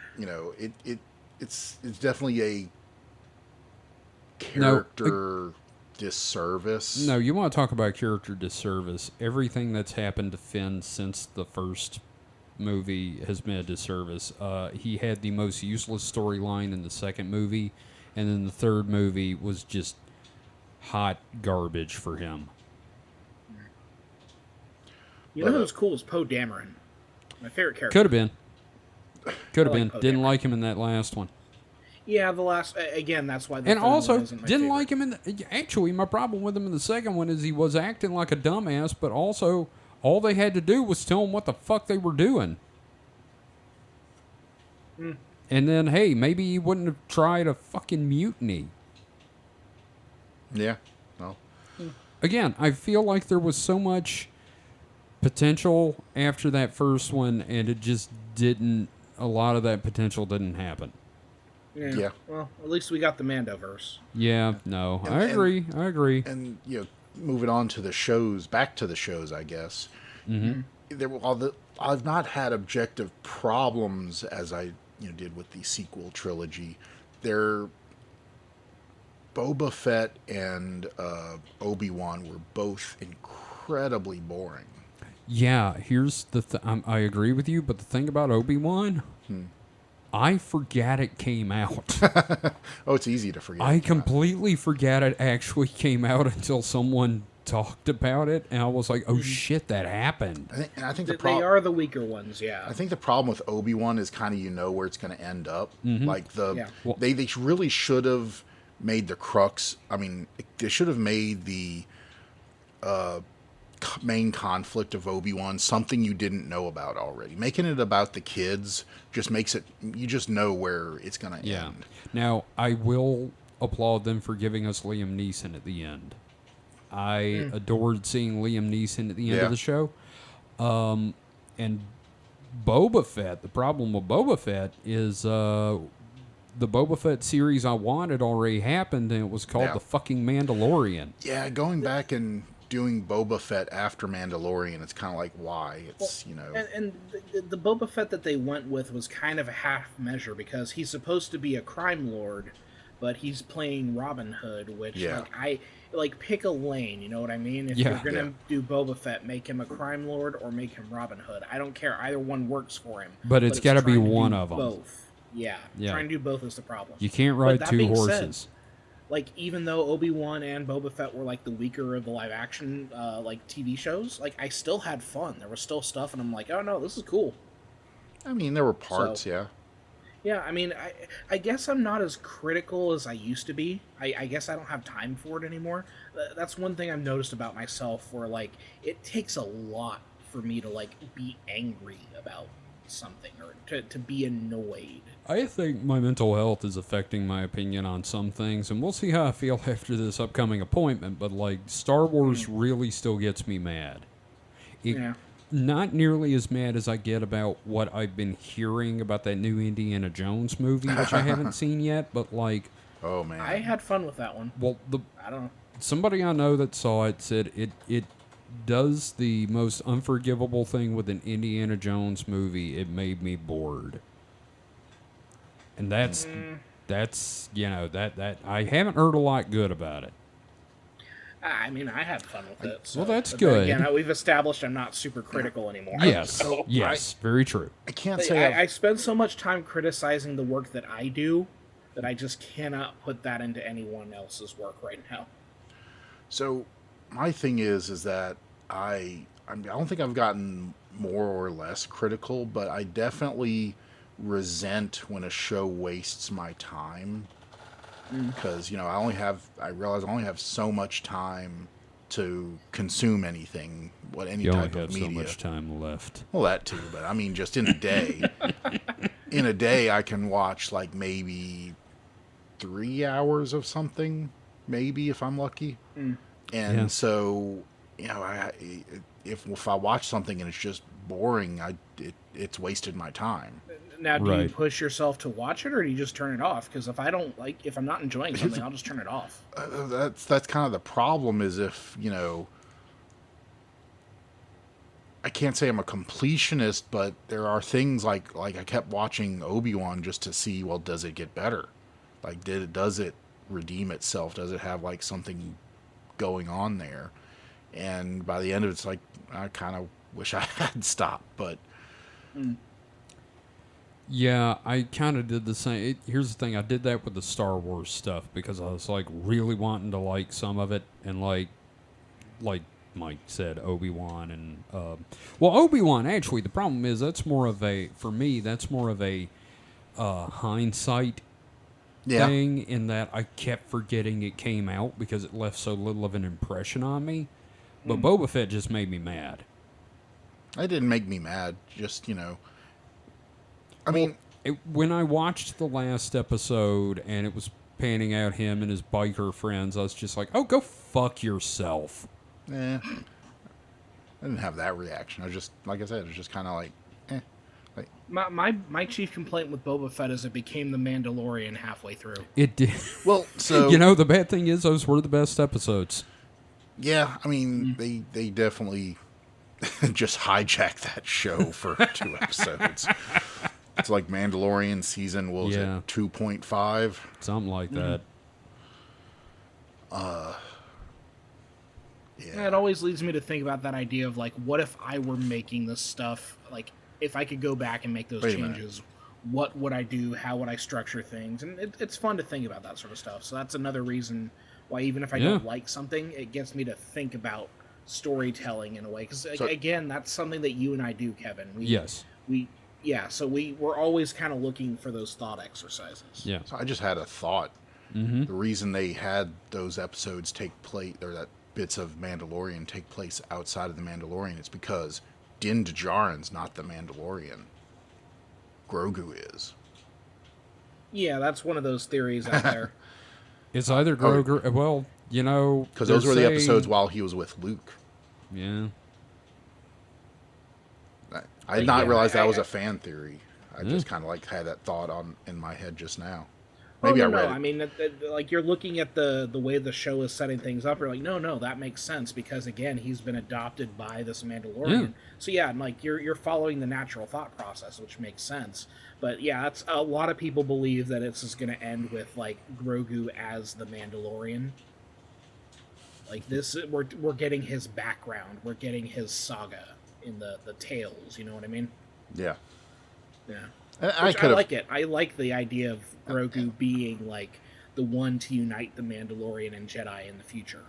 Speaker 1: it's definitely a character disservice.
Speaker 2: No, you want to talk about character disservice. Everything that's happened to Finn since the first movie has been a disservice. He had the most useless storyline in the second movie, and then the third movie was just hot garbage for him.
Speaker 3: You know who's cool is Poe Dameron. My favorite character.
Speaker 2: Could have been. Could have
Speaker 3: I like
Speaker 2: been.
Speaker 3: Poe
Speaker 2: Didn't
Speaker 3: Dameron.
Speaker 2: like him in that last one.
Speaker 3: Yeah, the last again. That's why. The
Speaker 2: And
Speaker 3: third one
Speaker 2: also,
Speaker 3: isn't my
Speaker 2: didn't
Speaker 3: favorite.
Speaker 2: like him in the... Actually, my problem with him in the second one is he was acting like a dumbass, but also, all they had to do was tell him what the fuck they were doing. And then, hey, maybe he wouldn't have tried a fucking mutiny.
Speaker 1: Yeah. Well,
Speaker 2: Again, I feel like there was so much potential after that first one, and it just didn't... A lot of that potential didn't happen.
Speaker 1: Yeah.
Speaker 3: Well, at least we got the Mandoverse.
Speaker 2: Yeah, no, I
Speaker 1: And-
Speaker 2: agree. I agree.
Speaker 1: and moving on to the shows, back to the shows, I guess. Mm-hmm. I've not had objective problems as I did with the sequel trilogy. They're Boba Fett and Obi-Wan were both incredibly boring.
Speaker 2: Yeah, here's the I agree with you, but the thing about Obi-Wan, I forgot it came out.
Speaker 1: Oh, it's easy to forget.
Speaker 2: I completely forgot it actually came out until someone talked about it, and I was like, "Oh shit, that happened."
Speaker 1: I think the
Speaker 3: They
Speaker 1: problem.
Speaker 3: are the weaker ones, yeah.
Speaker 1: I think the problem with Obi-Wan is kind of where it's going to end up. Like
Speaker 3: Yeah.
Speaker 2: Well-
Speaker 1: they really should have made the crux. I mean, they should have made the main conflict of Obi-Wan something you didn't know about already. Making it about the kids just makes it, you just know where it's going to
Speaker 2: Yeah.
Speaker 1: end.
Speaker 2: Now, I will applaud them for giving us Liam Neeson at the end. I adored seeing Liam Neeson at the end
Speaker 1: Yeah.
Speaker 2: of the show. And Boba Fett, the problem with Boba Fett is the Boba Fett series I wanted already happened, and it was called
Speaker 1: Yeah.
Speaker 2: The fucking Mandalorian.
Speaker 1: Yeah, going back and doing Boba Fett after Mandalorian, it's kind of like, why? It's,
Speaker 3: And the Boba Fett that they went with was kind of a half measure because he's supposed to be a crime lord, but he's playing Robin Hood, which
Speaker 1: Yeah.
Speaker 3: pick a lane. You know what I mean? If
Speaker 2: Yeah.
Speaker 3: you're gonna do Boba Fett, make him a crime lord or make him Robin Hood. I don't care. Either one works for him.
Speaker 2: But it's gotta be
Speaker 3: trying to
Speaker 2: one
Speaker 3: do
Speaker 2: of 'em.
Speaker 3: Both. Yeah.
Speaker 2: Yeah.
Speaker 3: Trying to do both is the problem.
Speaker 2: You can't
Speaker 3: But
Speaker 2: ride
Speaker 3: that
Speaker 2: two
Speaker 3: being
Speaker 2: horses.
Speaker 3: said, like, even though Obi-Wan and Boba Fett were like the weaker of the live action TV shows, like, I still had fun. There was still stuff, and I'm like, oh no, this is cool.
Speaker 1: I mean, there were parts,
Speaker 3: So-
Speaker 1: yeah.
Speaker 3: Yeah, I mean, I guess I'm not as critical as I used to be. I guess I don't have time for it anymore. That's one thing I've noticed about myself, where, like, it takes a lot for me to, like, be angry about something or to be annoyed.
Speaker 2: I think my mental health is affecting my opinion on some things, and we'll see how I feel after this upcoming appointment, but, like, Star Wars really still gets me mad.
Speaker 3: Yeah.
Speaker 2: Not nearly as mad as I get about what I've been hearing about that new Indiana Jones movie, which I haven't seen yet, but, like,
Speaker 1: Oh, man.
Speaker 3: I had fun with that one.
Speaker 2: well,
Speaker 3: I don't know.
Speaker 2: somebody I know that saw it said it does the most unforgivable thing with an Indiana Jones movie. It made me bored. And that's that I haven't heard a lot good about it.
Speaker 3: I mean, I had fun with it. So.
Speaker 2: well, that's
Speaker 3: But then
Speaker 2: good.
Speaker 3: Again, we've established I'm not super critical anymore.
Speaker 2: Yes.
Speaker 3: So
Speaker 2: Yes, very true.
Speaker 1: I can't say
Speaker 3: I spend so much time criticizing the work that I do that I just cannot put that into anyone else's work right now.
Speaker 1: So my thing is that I don't think I've gotten more or less critical, but I definitely resent when a show wastes my time because I realize I only have so much time to consume anything, any
Speaker 2: You only
Speaker 1: type of
Speaker 2: have so
Speaker 1: media.
Speaker 2: much time left.
Speaker 1: Well, that too, but I mean, just in a day. In a day, I can watch like maybe 3 hours of something, maybe if I'm lucky. And
Speaker 2: Yeah.
Speaker 1: so, if I watch something and it's just boring, it's wasted my time.
Speaker 3: Now, do you
Speaker 2: Right.
Speaker 3: push yourself to watch it, or do you just turn it off? Because if I'm not enjoying something, I'll just turn it off.
Speaker 1: That's kind of the problem. Is if I can't say I'm a completionist, but there are things like I kept watching Obi-Wan just to see, well, does it get better? Like, does it redeem itself? Does it have like something going on there? And by the end of it, it's like I kind of wish I had stopped, but
Speaker 2: Yeah, I kind of did the same. Here's the thing: I did that with the Star Wars stuff because I was like really wanting to like some of it, and like Mike said, Obi-Wan and Obi-Wan. Actually, the problem is that's more of a hindsight thing in that I kept forgetting it came out because it left so little of an impression on me. But Boba Fett just made me mad.
Speaker 1: It didn't make me mad. Just, I mean...
Speaker 2: When I watched the last episode and it was panning out him and his biker friends, I was just like, oh, go fuck yourself.
Speaker 1: I didn't have that reaction. I was just, like I said, it was just kind of like,
Speaker 3: My chief complaint with Boba Fett is it became the Mandalorian halfway through.
Speaker 2: It did.
Speaker 1: Well, so...
Speaker 2: the bad thing is those were the best episodes.
Speaker 1: Yeah, I mean, they definitely just hijacked that show for 2 episodes. It's like Mandalorian season, what was it, 2.5?
Speaker 2: Something like that.
Speaker 3: Yeah, it always leads me to think about that idea of, like, what if I were making this stuff, like, if I could go back and make those changes, what would I do? How would I structure things? And it's fun to think about that sort of stuff. So that's another reason why even if I don't like something, it gets me to think about storytelling in a way. Because, again, that's something that you and I do, Kevin. So we're always kind of looking for those thought exercises.
Speaker 2: Yeah.
Speaker 1: So I just had a thought. Mm-hmm. The reason they had those episodes take place, or that bits of Mandalorian take place outside of the Mandalorian, is because Din Djarin's not the Mandalorian. Grogu is.
Speaker 3: Yeah, that's one of those theories out there.
Speaker 2: It's either Grogu... Well,
Speaker 1: because those were the episodes while he was with Luke.
Speaker 2: Yeah.
Speaker 1: I did not realize that was a fan theory. I just kind of had that thought in my head just now. Maybe I read it.
Speaker 3: I mean, like, you're looking at the way the show is setting things up. You're like, no, that makes sense because, again, he's been adopted by this Mandalorian.
Speaker 2: Yeah.
Speaker 3: So yeah, like you're following the natural thought process, which makes sense. But yeah, that's a lot of people believe that it's just going to end with like Grogu as the Mandalorian. Like this, we're getting his background, we're getting his saga in the tales. You know what I mean?
Speaker 1: Yeah.
Speaker 3: Yeah.
Speaker 1: I
Speaker 3: like it. I like the idea of Grogu being like the one to unite the Mandalorian and Jedi in the future.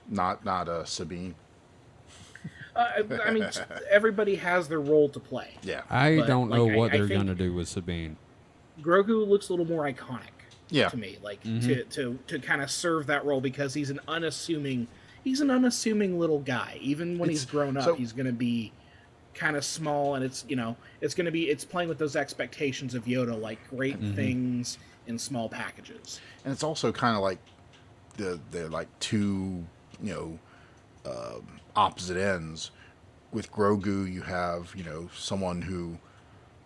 Speaker 1: Not Sabine.
Speaker 3: I mean, everybody has their role to play.
Speaker 1: Yeah.
Speaker 2: I don't know what they're going to do with Sabine.
Speaker 3: Grogu looks a little more iconic.
Speaker 1: Yeah.
Speaker 3: To me, like to kind of serve that role because he's an unassuming little guy. Even when he's grown up, he's going to be kind of small, and it's playing with those expectations of Yoda, like great things in small packages.
Speaker 1: And it's also kind of like they're like two opposite ends. With Grogu, you have someone who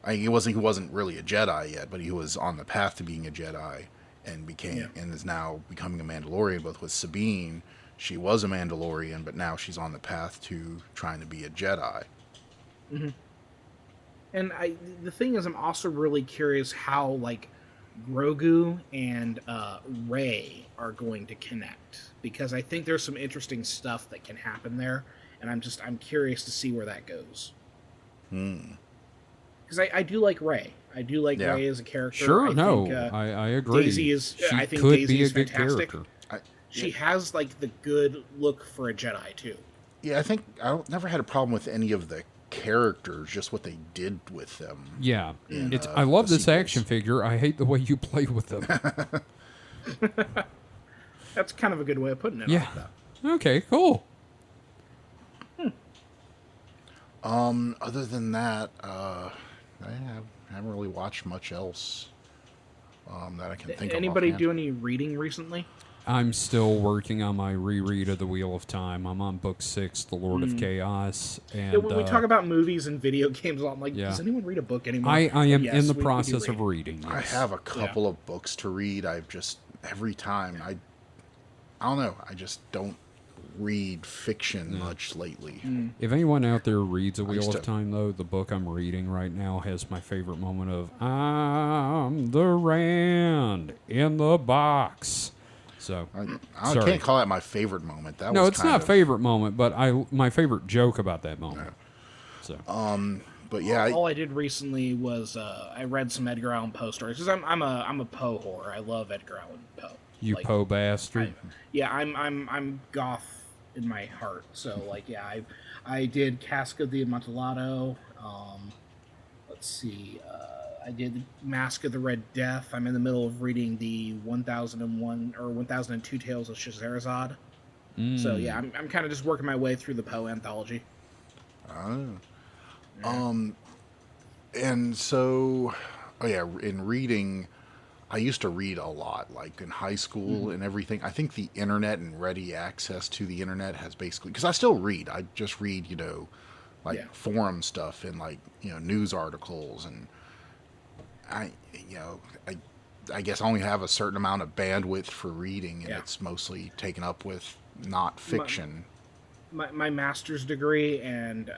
Speaker 1: he wasn't really a Jedi yet, but he was on the path to being a Jedi and and is now becoming a Mandalorian. Both with Sabine, she was a Mandalorian, but now she's on the path to trying to be a Jedi.
Speaker 3: Mm-hmm. And the thing is, I'm also really curious how like Grogu and Rey are going to connect, because I think there's some interesting stuff that can happen there, and I'm curious to see where that goes. Because I do like Rey. I do like Rey as a character.
Speaker 2: Sure, I agree.
Speaker 3: Daisy is.
Speaker 2: I think Daisy is fantastic.
Speaker 3: She has like the good look for a Jedi too.
Speaker 1: Yeah, I think I never had a problem with any of the characters, just what they did with them.
Speaker 2: Yeah, I love this action figure. I hate the way you play with them.
Speaker 3: That's kind of a good way of putting it.
Speaker 2: Yeah. Like okay, cool.
Speaker 1: Other than that, I haven't really watched much else that I can think of.
Speaker 3: Anybody do any reading recently?
Speaker 2: I'm still working on my reread of The Wheel of Time. I'm on book 6, The Lord of Chaos. And
Speaker 3: when we talk about movies and video games, I'm like, does anyone read a book anymore?
Speaker 2: I am in the process of reading. Yes.
Speaker 1: I have a couple of books to read. I've just every time I don't know. I just don't read fiction much lately.
Speaker 2: If anyone out there reads A Wheel of Time, though, the book I'm reading right now has my favorite moment of I'm the Rand in the box. So
Speaker 1: I can't call that my favorite moment.
Speaker 2: It's not favorite moment, but my favorite joke about that moment. So
Speaker 1: But yeah,
Speaker 3: All I did recently was I read some Edgar Allan Poe stories because I'm a Poe whore. I love Edgar Allan Poe.
Speaker 2: you Poe bastard.
Speaker 3: I'm goth in my heart. So like yeah, I did Cask of the Amontillado. Let's see. I did Mask of the Red Death. I'm in the middle of reading the 1001 or 1002 Tales of Scheherazade. So yeah, I'm kind of just working my way through the Poe anthology.
Speaker 1: and so, oh yeah, in reading, I used to read a lot, like in high school and everything. I think the internet and ready access to the internet has basically, because I still read. I just read, forum stuff and news articles, and I, I guess I only have a certain amount of bandwidth for reading, and it's mostly taken up with not fiction.
Speaker 3: My master's degree and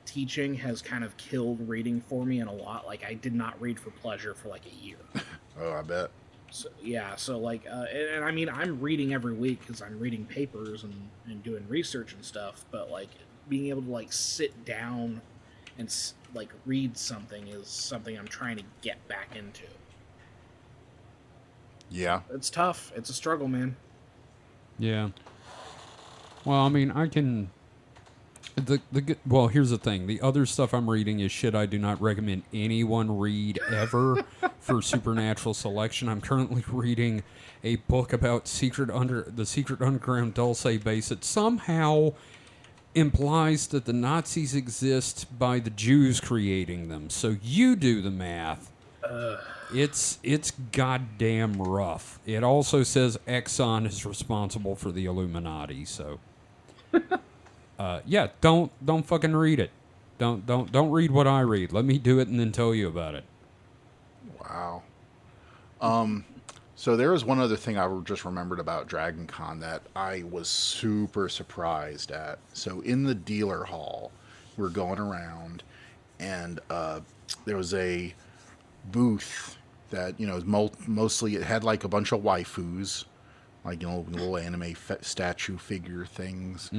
Speaker 3: teaching has kind of killed reading for me, and a lot. Like I did not read for pleasure for like a year.
Speaker 1: Oh, I bet.
Speaker 3: So, yeah, so and I mean, I'm reading every week because I'm reading papers and doing research and stuff. But being able to sit down and read something is something I'm trying to get back into.
Speaker 1: Yeah,
Speaker 3: it's tough. It's a struggle, man.
Speaker 2: Yeah. Well, I mean, I can. Well, here's the thing. The other stuff I'm reading is shit I do not recommend anyone read ever for supernatural selection. I'm currently reading a book about the secret underground Dulce base that somehow implies that the Nazis exist by the Jews creating them. So you do the math. It's goddamn rough. It also says Exxon is responsible for the Illuminati, so yeah, don't fucking read it. Don't read what I read. Let me do it and then tell you about it.
Speaker 1: Wow. So there was one other thing I just remembered about Dragon Con that I was super surprised at. So in the dealer hall, we're going around, and there was a booth that mostly it had like a bunch of waifus, little anime statue figure things.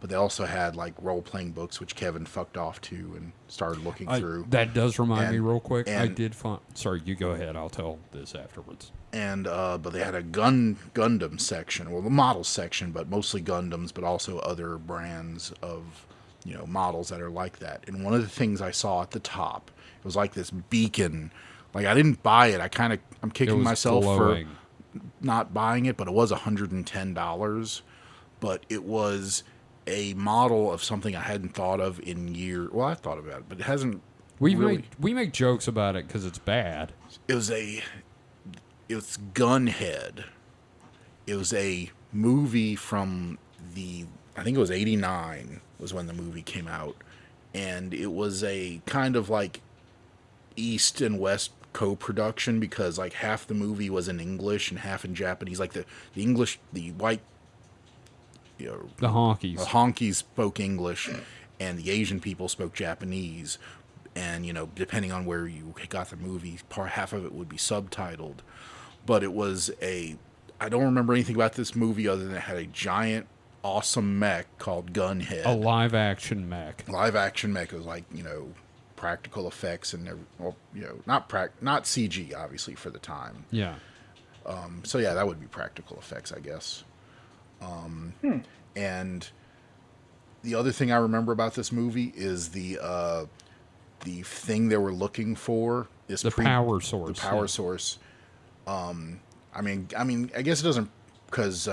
Speaker 1: But they also had like role-playing books, which Kevin fucked off to and started looking through.
Speaker 2: That does remind me real quick. I did find. Sorry, you go ahead. I'll tell this afterwards.
Speaker 1: And but they had a Gundam section, well, the model section, but mostly Gundams, but also other brands of models that are like that. And one of the things I saw at the top, it was like this beacon. Like I didn't buy it. I'm kicking myself glowing for not buying it, but it was $110. But it was a model of something I hadn't thought of in years. Well, I thought about it, but it hasn't.
Speaker 2: We make jokes about it because it's bad.
Speaker 1: It was Gunhead. It was a movie from I think it was 1989 was when the movie came out, and it was a kind of like East and West co-production because like half the movie was in English and half in Japanese. Like the English, the white.
Speaker 2: The honkies
Speaker 1: spoke English, and the Asian people spoke Japanese. And depending on where you got the movie, half of it would be subtitled. But it was I don't remember anything about this movie other than it had a giant, awesome mech called Gunhead.
Speaker 2: A live action mech.
Speaker 1: Live action mech. It was like practical effects and not CG obviously for the time.
Speaker 2: Yeah.
Speaker 1: So yeah, that would be practical effects, I guess. And the other thing I remember about this movie is the thing they were looking for is
Speaker 2: the power source.
Speaker 1: The power source. I mean, I guess it doesn't because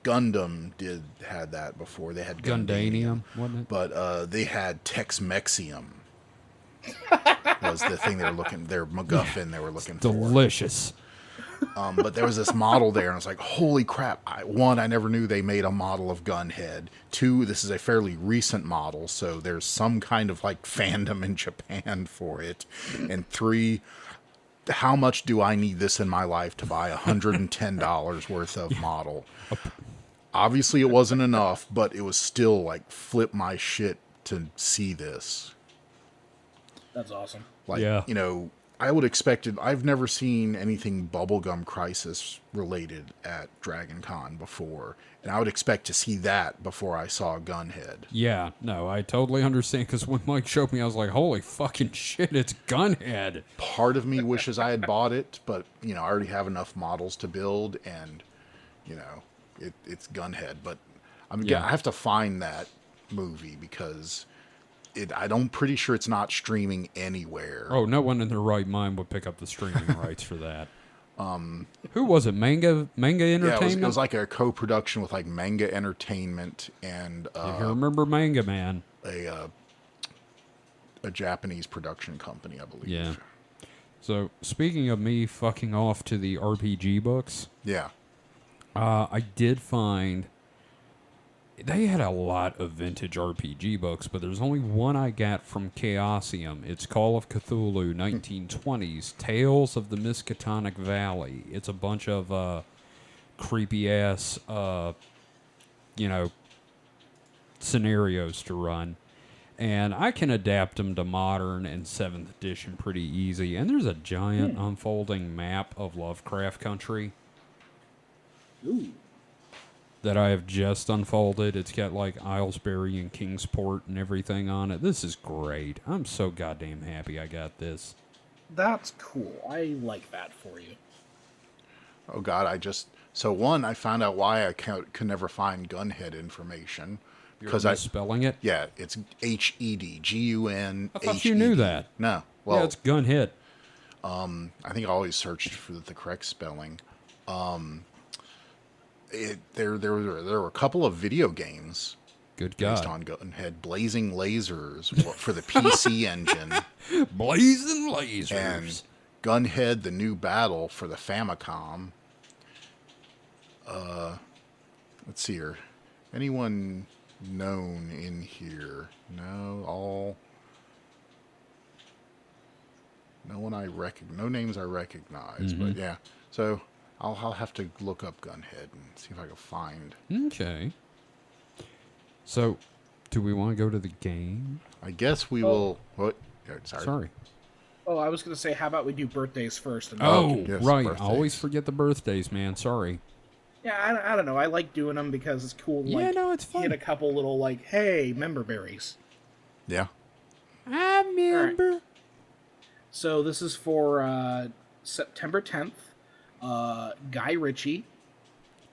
Speaker 1: Gundam had that before. They had
Speaker 2: Gundanium, wasn't it?
Speaker 1: But they had Tex-Mexium. Was the thing they were looking. Their MacGuffin they were looking for.
Speaker 2: Delicious.
Speaker 1: But there was this model there, and I was like, holy crap. I never knew they made a model of Gunhead. 2, this is a fairly recent model, so there's some kind of like fandom in Japan for it. And 3, how much do I need this in my life to buy $110 worth of model? Obviously it wasn't enough, but it was still like flip my shit to see this.
Speaker 3: That's awesome.
Speaker 1: Like, I would expect it. I've never seen anything Bubblegum Crisis related at Dragon Con before, and I would expect to see that before I saw Gunhead.
Speaker 2: Yeah, no, I totally understand, because when Mike showed me, I was like, holy fucking shit, it's Gunhead.
Speaker 1: Part of me wishes I had bought it, but, I already have enough models to build, and, it's Gunhead. But I have to find that movie because I'm pretty sure it's not streaming anywhere.
Speaker 2: Oh, no one in their right mind would pick up the streaming rights for that. Who was it? Manga Entertainment?
Speaker 1: Yeah, it was like a co-production with like Manga Entertainment and
Speaker 2: If you remember Manga Man.
Speaker 1: a Japanese production company, I believe.
Speaker 2: Yeah. So, speaking of me fucking off to the RPG books,
Speaker 1: Yeah.
Speaker 2: I did find they had a lot of vintage RPG books, but there's only one I got from Chaosium. It's Call of Cthulhu, 1920s, Tales of the Miskatonic Valley. It's a bunch of creepy-ass, scenarios to run. And I can adapt them to modern and 7th edition pretty easy. And there's a giant unfolding map of Lovecraft Country.
Speaker 3: Ooh.
Speaker 2: That I have just unfolded. It's got like Islesbury and Kingsport and everything on it. This is great. I'm so goddamn happy I got this.
Speaker 3: That's cool. I like that for you.
Speaker 1: Oh God, I found out why I could never find Gunhead information because
Speaker 2: You're misspelling it.
Speaker 1: Yeah, it's HED, GUN.
Speaker 2: I thought you knew that.
Speaker 1: No, well,
Speaker 2: Yeah, it's Gunhead.
Speaker 1: I think I always searched for the correct spelling. There were a couple of video games
Speaker 2: Good
Speaker 1: based
Speaker 2: God.
Speaker 1: on Gunhead, Blazing Lasers for the PC engine,
Speaker 2: Blazing lasers.
Speaker 1: and Gunhead: The New Battle for the Famicom. Let's see here. Anyone known in here? No, no one no names I recognize, but yeah. So I'll have to look up Gunhead and see if I can find.
Speaker 2: Okay. So, do we want to go to the game?
Speaker 1: I guess we will. What?
Speaker 2: Sorry.
Speaker 3: Oh, I was going to say, how about we do birthdays first? And
Speaker 1: yes,
Speaker 2: right.
Speaker 1: birthdays.
Speaker 2: I always forget the birthdays, man. Sorry.
Speaker 3: Yeah, I don't know. I like doing them because it's cool. To,
Speaker 2: Yeah, no, it's fun.
Speaker 3: Get a couple little, hey, member berries.
Speaker 1: Yeah.
Speaker 2: I remember.
Speaker 3: Right. So this is for September 10th. Guy Ritchie,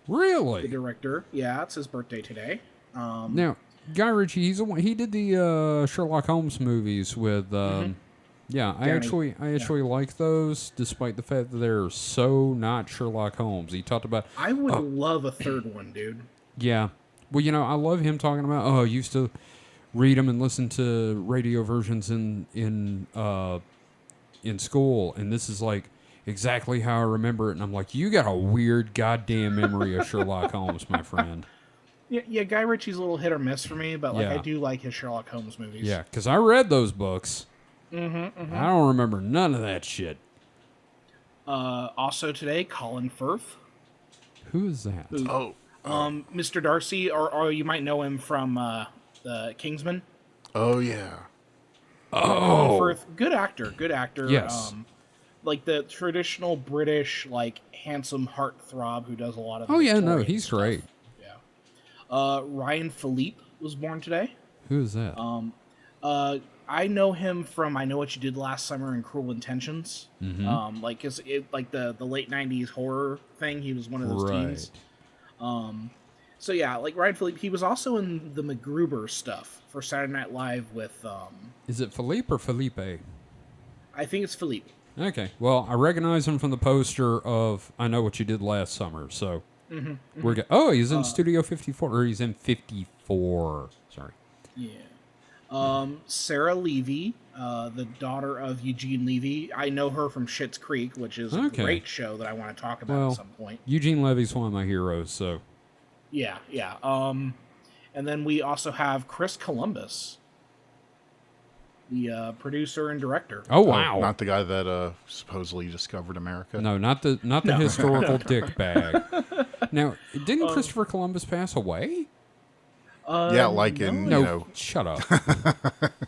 Speaker 3: the
Speaker 2: Really?
Speaker 3: director. Yeah, it's his birthday today.
Speaker 2: Now, Guy Ritchie, he's the one. He did the Sherlock Holmes movies with. Yeah, I actually like those, despite the fact that they're so not Sherlock Holmes. He talked about.
Speaker 3: I would love a third one, dude.
Speaker 2: Yeah. Well, I love him talking about, I used to read them and listen to radio versions in school, and this is like exactly how I remember it. And I'm like, you got a weird goddamn memory of Sherlock Holmes, my friend.
Speaker 3: Yeah, Guy Ritchie's a little hit or miss for me, but
Speaker 2: Yeah.
Speaker 3: I do like his Sherlock Holmes movies.
Speaker 2: Yeah, because I read those books. I don't remember none of that shit.
Speaker 3: Also today, Colin Firth,
Speaker 2: Who is that?
Speaker 1: Oh.
Speaker 3: Mr. Darcy, or you might know him from the Kingsman.
Speaker 1: Oh yeah.
Speaker 3: Colin Firth, good actor.
Speaker 2: Yes.
Speaker 3: Like the traditional British, handsome heartthrob who does a lot of.
Speaker 2: Oh yeah, no,
Speaker 3: Victorian
Speaker 2: he's
Speaker 3: stuff.
Speaker 2: great.
Speaker 3: Yeah. Ryan Philippe was born today.
Speaker 2: Who is that?
Speaker 3: I know him from I Know What You Did Last Summer and Cruel Intentions.
Speaker 2: Mm-hmm.
Speaker 3: The late '90s horror thing. He was one of those
Speaker 2: Right.
Speaker 3: teens. So yeah, Ryan Philippe. He was also in the MacGruber stuff for Saturday Night Live with.
Speaker 2: Is it Philippe or Felipe?
Speaker 3: I think it's Philippe.
Speaker 2: Okay. Well, I recognize him from the poster of I Know What You Did Last Summer. So we're good. Oh, he's in Studio 54, or he's in 54. Sorry.
Speaker 3: Yeah. Sarah Levy, the daughter of Eugene Levy. I know her from Schitt's Creek, which is a
Speaker 2: Okay.
Speaker 3: great show that I want to talk about
Speaker 2: Well,
Speaker 3: at some point.
Speaker 2: Eugene Levy's one of my heroes, so.
Speaker 3: Yeah. And then we also have Chris Columbus, the producer and director.
Speaker 2: Oh, wow.
Speaker 1: Not the guy that supposedly discovered America.
Speaker 2: No, not the historical dick bag. Now, didn't Christopher Columbus pass away?
Speaker 1: Yeah, like in
Speaker 2: No,
Speaker 1: you know.
Speaker 2: shut up.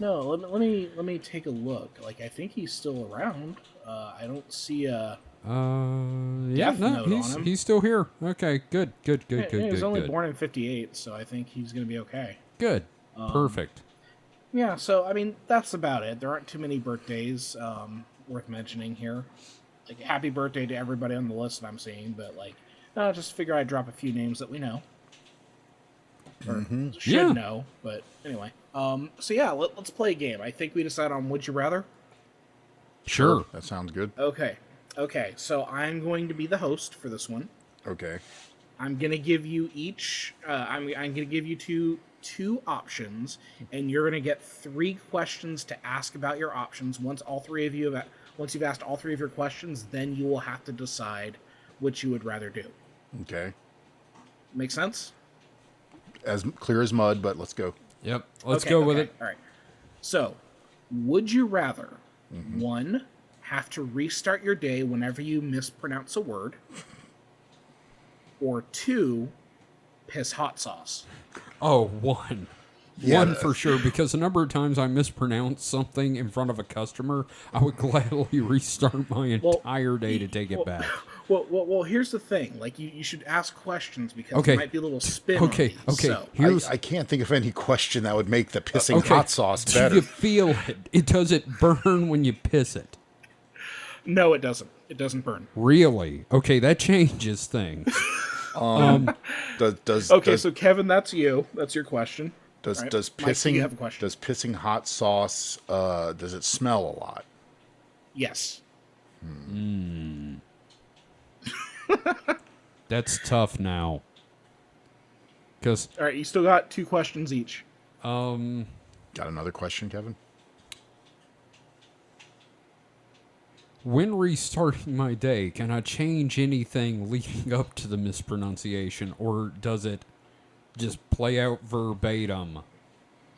Speaker 3: No, let me take a look. Like, I think he's still around. I don't see a.
Speaker 2: Yeah,
Speaker 3: Death
Speaker 2: no,
Speaker 3: note on him.
Speaker 2: he's still here. Okay, good.
Speaker 3: He was only
Speaker 2: Good.
Speaker 3: born in '58, so I think he's gonna be okay.
Speaker 2: Good. Perfect.
Speaker 3: Yeah, so I mean that's about it. There aren't too many birthdays worth mentioning here. Like, happy birthday to everybody on the list that I'm seeing, but like, just figure I'd drop a few names that we know or should
Speaker 2: Yeah.
Speaker 3: know. But anyway, so yeah, let's play a game. I think we decide on Would You Rather.
Speaker 2: Sure.
Speaker 1: That sounds good.
Speaker 3: Okay. So I'm going to be the host for this one.
Speaker 1: Okay.
Speaker 3: I'm gonna give you each. I'm gonna give you two options, and you're gonna get 3 questions to ask about your options. Once you've asked all 3 of your questions, then you will have to decide which you would rather do.
Speaker 1: Okay.
Speaker 3: Make sense?
Speaker 1: As clear as mud, but let's go.
Speaker 2: Yep. Let's go with it.
Speaker 3: All right. So, would you rather 1 have to restart your day whenever you mispronounce a word, or 2 piss hot sauce?
Speaker 2: Oh, one.
Speaker 1: Yeah,
Speaker 2: One for sure, because the number of times I mispronounce something in front of a customer, I would gladly restart my entire day to take it back.
Speaker 3: Well, here's the thing. Like, you should ask questions because
Speaker 2: Okay.
Speaker 3: there might be a little spin on
Speaker 2: Okay,
Speaker 3: these.
Speaker 2: okay.
Speaker 3: So,
Speaker 2: Here's
Speaker 1: I can't think of any question that would make the pissing
Speaker 2: okay.
Speaker 1: hot sauce
Speaker 2: Do
Speaker 1: better.
Speaker 2: you feel it? Does it burn when you piss it?
Speaker 3: no, it doesn't. It doesn't burn.
Speaker 2: Really? Okay, that changes things.
Speaker 1: Does
Speaker 3: Okay, so Kevin, that's you. That's your question.
Speaker 1: does
Speaker 3: Right.
Speaker 1: does
Speaker 3: Mike, do
Speaker 1: pissing
Speaker 3: you have a question?
Speaker 1: does pissing hot sauce does it smell a lot?
Speaker 3: Yes.
Speaker 2: That's tough now. Because
Speaker 3: All right, you still got 2 questions each.
Speaker 1: Got another question, Kevin?
Speaker 2: when restarting my day, can I change anything leading up to the mispronunciation, or does it just play out verbatim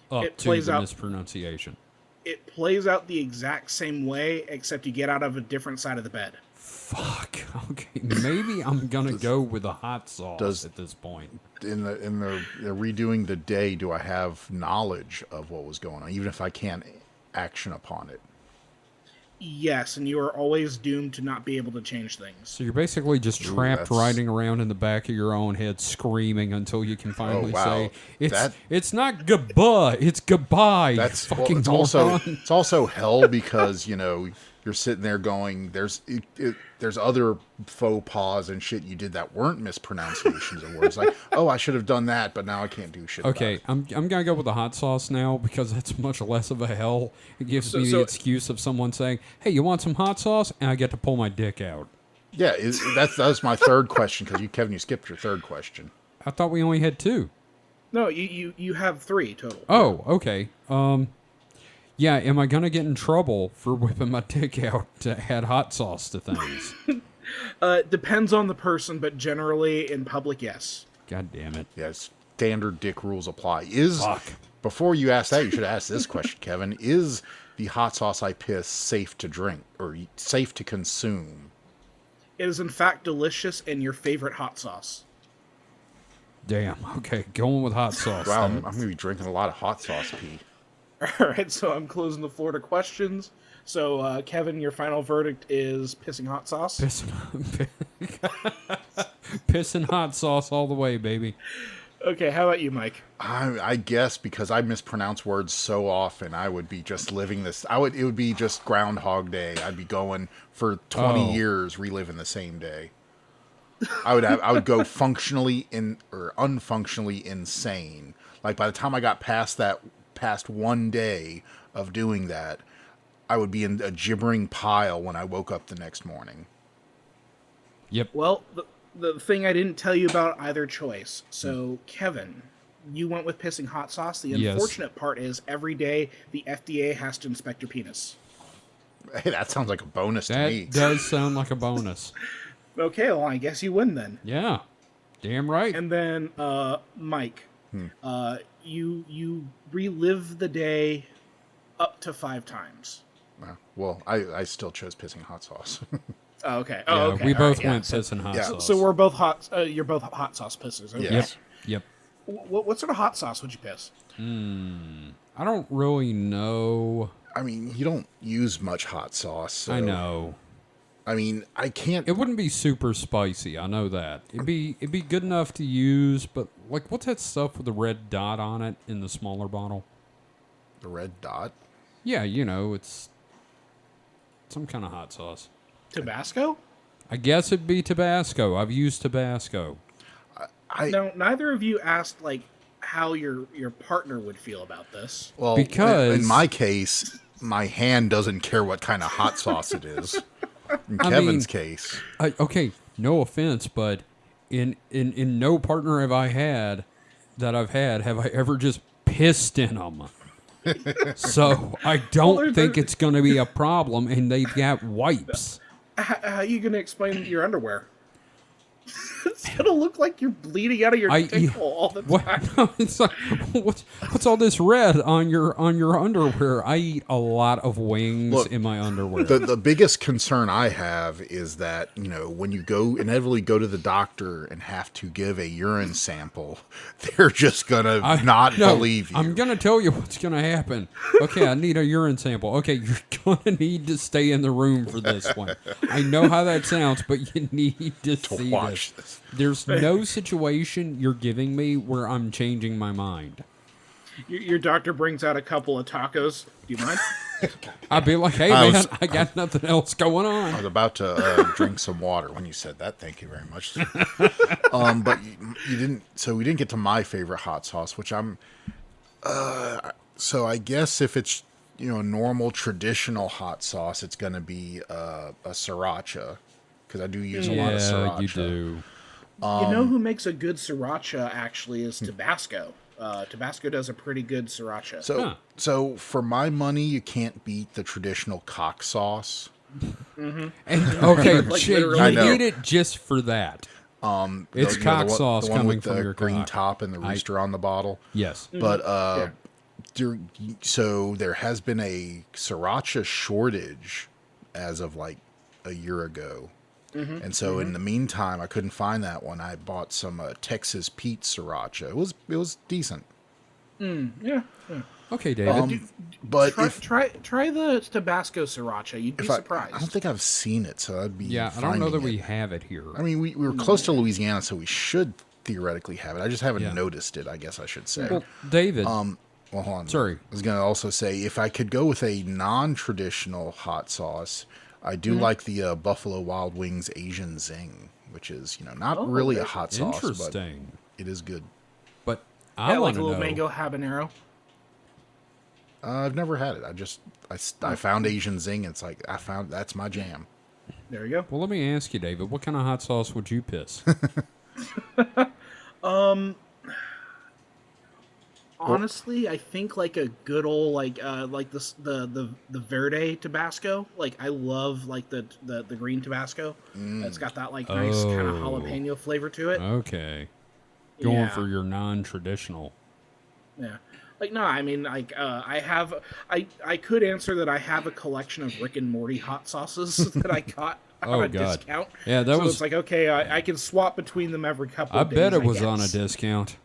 Speaker 2: up
Speaker 3: It
Speaker 2: to
Speaker 3: plays
Speaker 2: the
Speaker 3: out-
Speaker 2: mispronunciation?
Speaker 3: It plays out the exact same way, except you get out of a different side of the bed.
Speaker 2: Fuck. Okay, maybe I'm gonna go with the hot sauce
Speaker 1: does-
Speaker 2: at this point.
Speaker 1: In the redoing the day, do I have knowledge of what was going on, even if I can't action upon it?
Speaker 3: Yes, and you are always doomed to not be able to change things.
Speaker 2: So you're basically just trapped
Speaker 1: that's-
Speaker 2: riding around in the back of your own head, screaming until you can finally
Speaker 1: wow.
Speaker 2: say, "It's
Speaker 1: That-
Speaker 2: it's not goodbye, it's goodbye." you
Speaker 1: That's well,
Speaker 2: fucking
Speaker 1: it's also
Speaker 2: moron."
Speaker 1: it's also hell because you're sitting there going, there's other faux pas and shit you did that weren't mispronunciations of words, like, oh, I should have done that, but now I can't do shit.
Speaker 2: Okay,
Speaker 1: about it.
Speaker 2: I'm gonna go with the hot sauce now because that's much less of a hell. It gives me the
Speaker 3: so-
Speaker 2: excuse of someone saying, "Hey, you want some hot sauce?" and I get to pull my dick out.
Speaker 1: Yeah, that was my third question because Kevin, you skipped your third question.
Speaker 2: I thought we only had 2.
Speaker 3: No, you have 3 total.
Speaker 2: Oh, okay. Yeah, am I gonna get in trouble for whipping my dick out to add hot sauce to things?
Speaker 3: Depends on the person, but generally in public, yes.
Speaker 2: God damn it.
Speaker 1: Yeah, standard dick rules apply.
Speaker 2: Fuck.
Speaker 1: Before you ask that, you should ask this question, Kevin. Is the hot sauce I piss safe to drink or safe to consume?
Speaker 3: It is in fact delicious and your favorite hot sauce.
Speaker 2: Damn. Okay, going with hot sauce.
Speaker 1: Wow,
Speaker 2: then.
Speaker 1: I'm going to be drinking a lot of hot sauce pee.
Speaker 3: All right, so I'm closing the floor to questions. So, Kevin, your final verdict is pissing hot sauce.
Speaker 2: Pissing hot sauce all the way, baby.
Speaker 3: Okay, how about you, Mike?
Speaker 1: I guess because I mispronounce words so often, I would be just living this. It would be just Groundhog Day. I'd be going for 20
Speaker 2: Oh.
Speaker 1: years, reliving the same day. I would go functionally or unfunctionally insane. Like by the time I got past one day of doing that, I would be in a gibbering pile when I woke up the next morning.
Speaker 2: Yep.
Speaker 3: Well, the thing I didn't tell you about either choice. So, Kevin, you went with pissing hot sauce. The
Speaker 2: Yes.
Speaker 3: unfortunate part is every day the FDA has to inspect your penis.
Speaker 1: Hey, that sounds like a bonus to me.
Speaker 2: That does sound like a bonus.
Speaker 3: Okay, well, I guess you win then.
Speaker 2: Yeah. Damn right.
Speaker 3: And then, Mike, you relive the day up to 5 times.
Speaker 1: Well, I still chose pissing hot sauce.
Speaker 3: Oh, okay.
Speaker 2: Yeah,
Speaker 3: Oh, okay.
Speaker 2: we
Speaker 3: All
Speaker 2: both
Speaker 3: right, yeah.
Speaker 2: went pissing hot
Speaker 1: yeah.
Speaker 2: sauce.
Speaker 3: So we're both hot. You're both hot sauce pissers. Okay.
Speaker 2: Yep.
Speaker 1: Yes.
Speaker 2: Yep.
Speaker 3: What sort of hot sauce would you piss?
Speaker 2: I don't really know.
Speaker 1: I mean, you don't use much hot sauce. So,
Speaker 2: I know.
Speaker 1: I mean, I can't.
Speaker 2: It wouldn't be super spicy. I know that. It'd be good enough to use, but like, what's that stuff with the red dot on it in the smaller bottle?
Speaker 1: The red dot.
Speaker 2: Yeah, it's some kind of hot sauce.
Speaker 3: Tabasco?
Speaker 2: I guess it'd be Tabasco. I've used Tabasco.
Speaker 3: No, neither of you asked like how your partner would feel about this.
Speaker 1: Well,
Speaker 2: Because-
Speaker 1: in my case, my hand doesn't care what kind of hot sauce it is. In
Speaker 2: I
Speaker 1: Kevin's
Speaker 2: mean-
Speaker 1: case,
Speaker 2: Okay, no offense, but in no partner have I had have I ever just pissed in them. So I don't
Speaker 3: Well,
Speaker 2: think it's going to be a problem, and they've got wipes.
Speaker 3: How are you going to explain your underwear? It's going to look like you're bleeding out of your dick hole all the
Speaker 2: What?
Speaker 3: time.
Speaker 2: No, it's like, what's all this red on your underwear? I eat a lot of wings
Speaker 1: Look,
Speaker 2: in my underwear.
Speaker 1: the biggest concern I have is that, when you inevitably go to the doctor and have to give a urine sample, they're just gonna not
Speaker 2: No,
Speaker 1: believe you.
Speaker 2: I'm gonna tell you what's gonna happen. Okay, I need a urine sample. Okay, you're gonna need to stay in the room for this one. I know how that sounds, but you need to see
Speaker 1: watch
Speaker 2: this.
Speaker 1: this.
Speaker 2: There's no situation you're giving me where I'm changing my mind.
Speaker 3: Your doctor brings out a couple of tacos. Do you mind?
Speaker 2: I'd be like, hey man, I got nothing else going
Speaker 1: I
Speaker 2: on.
Speaker 1: was about to drink some water when you said that. Thank you very much. But you didn't. So we didn't get to my favorite hot sauce, which I'm. So I guess if it's normal traditional hot sauce, it's going to be a sriracha, because I do use a lot of
Speaker 2: Yeah,
Speaker 1: sriracha.
Speaker 2: you do.
Speaker 3: You know who makes a good sriracha actually is Tabasco. Tabasco does a pretty good sriracha.
Speaker 1: So for my money, you can't beat the traditional cock sauce.
Speaker 2: And okay,
Speaker 3: Like,
Speaker 2: shit,
Speaker 3: literally.
Speaker 1: I
Speaker 2: you
Speaker 1: know.
Speaker 2: need it just for that. It's cock sauce
Speaker 1: the one
Speaker 2: coming
Speaker 1: with the
Speaker 2: from your
Speaker 1: green
Speaker 2: cock.
Speaker 1: top and the rooster on the bottle.
Speaker 2: Yes.
Speaker 1: But so there has been a sriracha shortage as of like a year ago. And so in the meantime, I couldn't find that one. I bought some Texas Pete sriracha. It was decent.
Speaker 3: Yeah.
Speaker 2: Okay, David.
Speaker 1: But
Speaker 3: Try the Tabasco sriracha. You'd be
Speaker 1: if I
Speaker 3: surprised.
Speaker 1: don't think I've seen it, so I'd be
Speaker 2: Yeah, I don't know that
Speaker 1: finding
Speaker 2: we
Speaker 1: it.
Speaker 2: have it here.
Speaker 1: I mean, we were close to Louisiana, so we should theoretically have it. I just haven't
Speaker 2: Yeah.
Speaker 1: noticed it, I guess I should say.
Speaker 2: Well, David,
Speaker 1: Well, hold on.
Speaker 2: Sorry.
Speaker 1: I was going to also say, if I could go with a non-traditional hot sauce, I do like the Buffalo Wild Wings Asian Zing, which is, not really a hot sauce, but
Speaker 2: interesting.
Speaker 1: it is good.
Speaker 2: But
Speaker 3: yeah,
Speaker 2: I
Speaker 3: like
Speaker 2: want
Speaker 3: a
Speaker 2: to
Speaker 3: little
Speaker 2: know.
Speaker 3: mango habanero.
Speaker 1: I've never had it. I found Asian Zing. And it's like, that's my jam.
Speaker 3: There you go.
Speaker 2: Well, let me ask you, David. What kind of hot sauce would you piss?
Speaker 3: Honestly, I think like a good old like this the Verde Tabasco. Like I love like the green Tabasco. It's got that like nice kind of
Speaker 2: Oh.
Speaker 3: jalapeno flavor to it.
Speaker 2: Okay, going
Speaker 3: Yeah.
Speaker 2: for your non-traditional.
Speaker 3: Yeah. Like no, I mean like I could answer that I have a collection of Rick and Morty hot sauces that I got on
Speaker 2: Oh,
Speaker 3: a
Speaker 2: God.
Speaker 3: discount.
Speaker 2: Yeah, that
Speaker 3: so
Speaker 2: was.
Speaker 3: it's like okay, I can swap between them every couple
Speaker 2: I
Speaker 3: of days.
Speaker 2: bet it was on a
Speaker 3: guess.
Speaker 2: discount.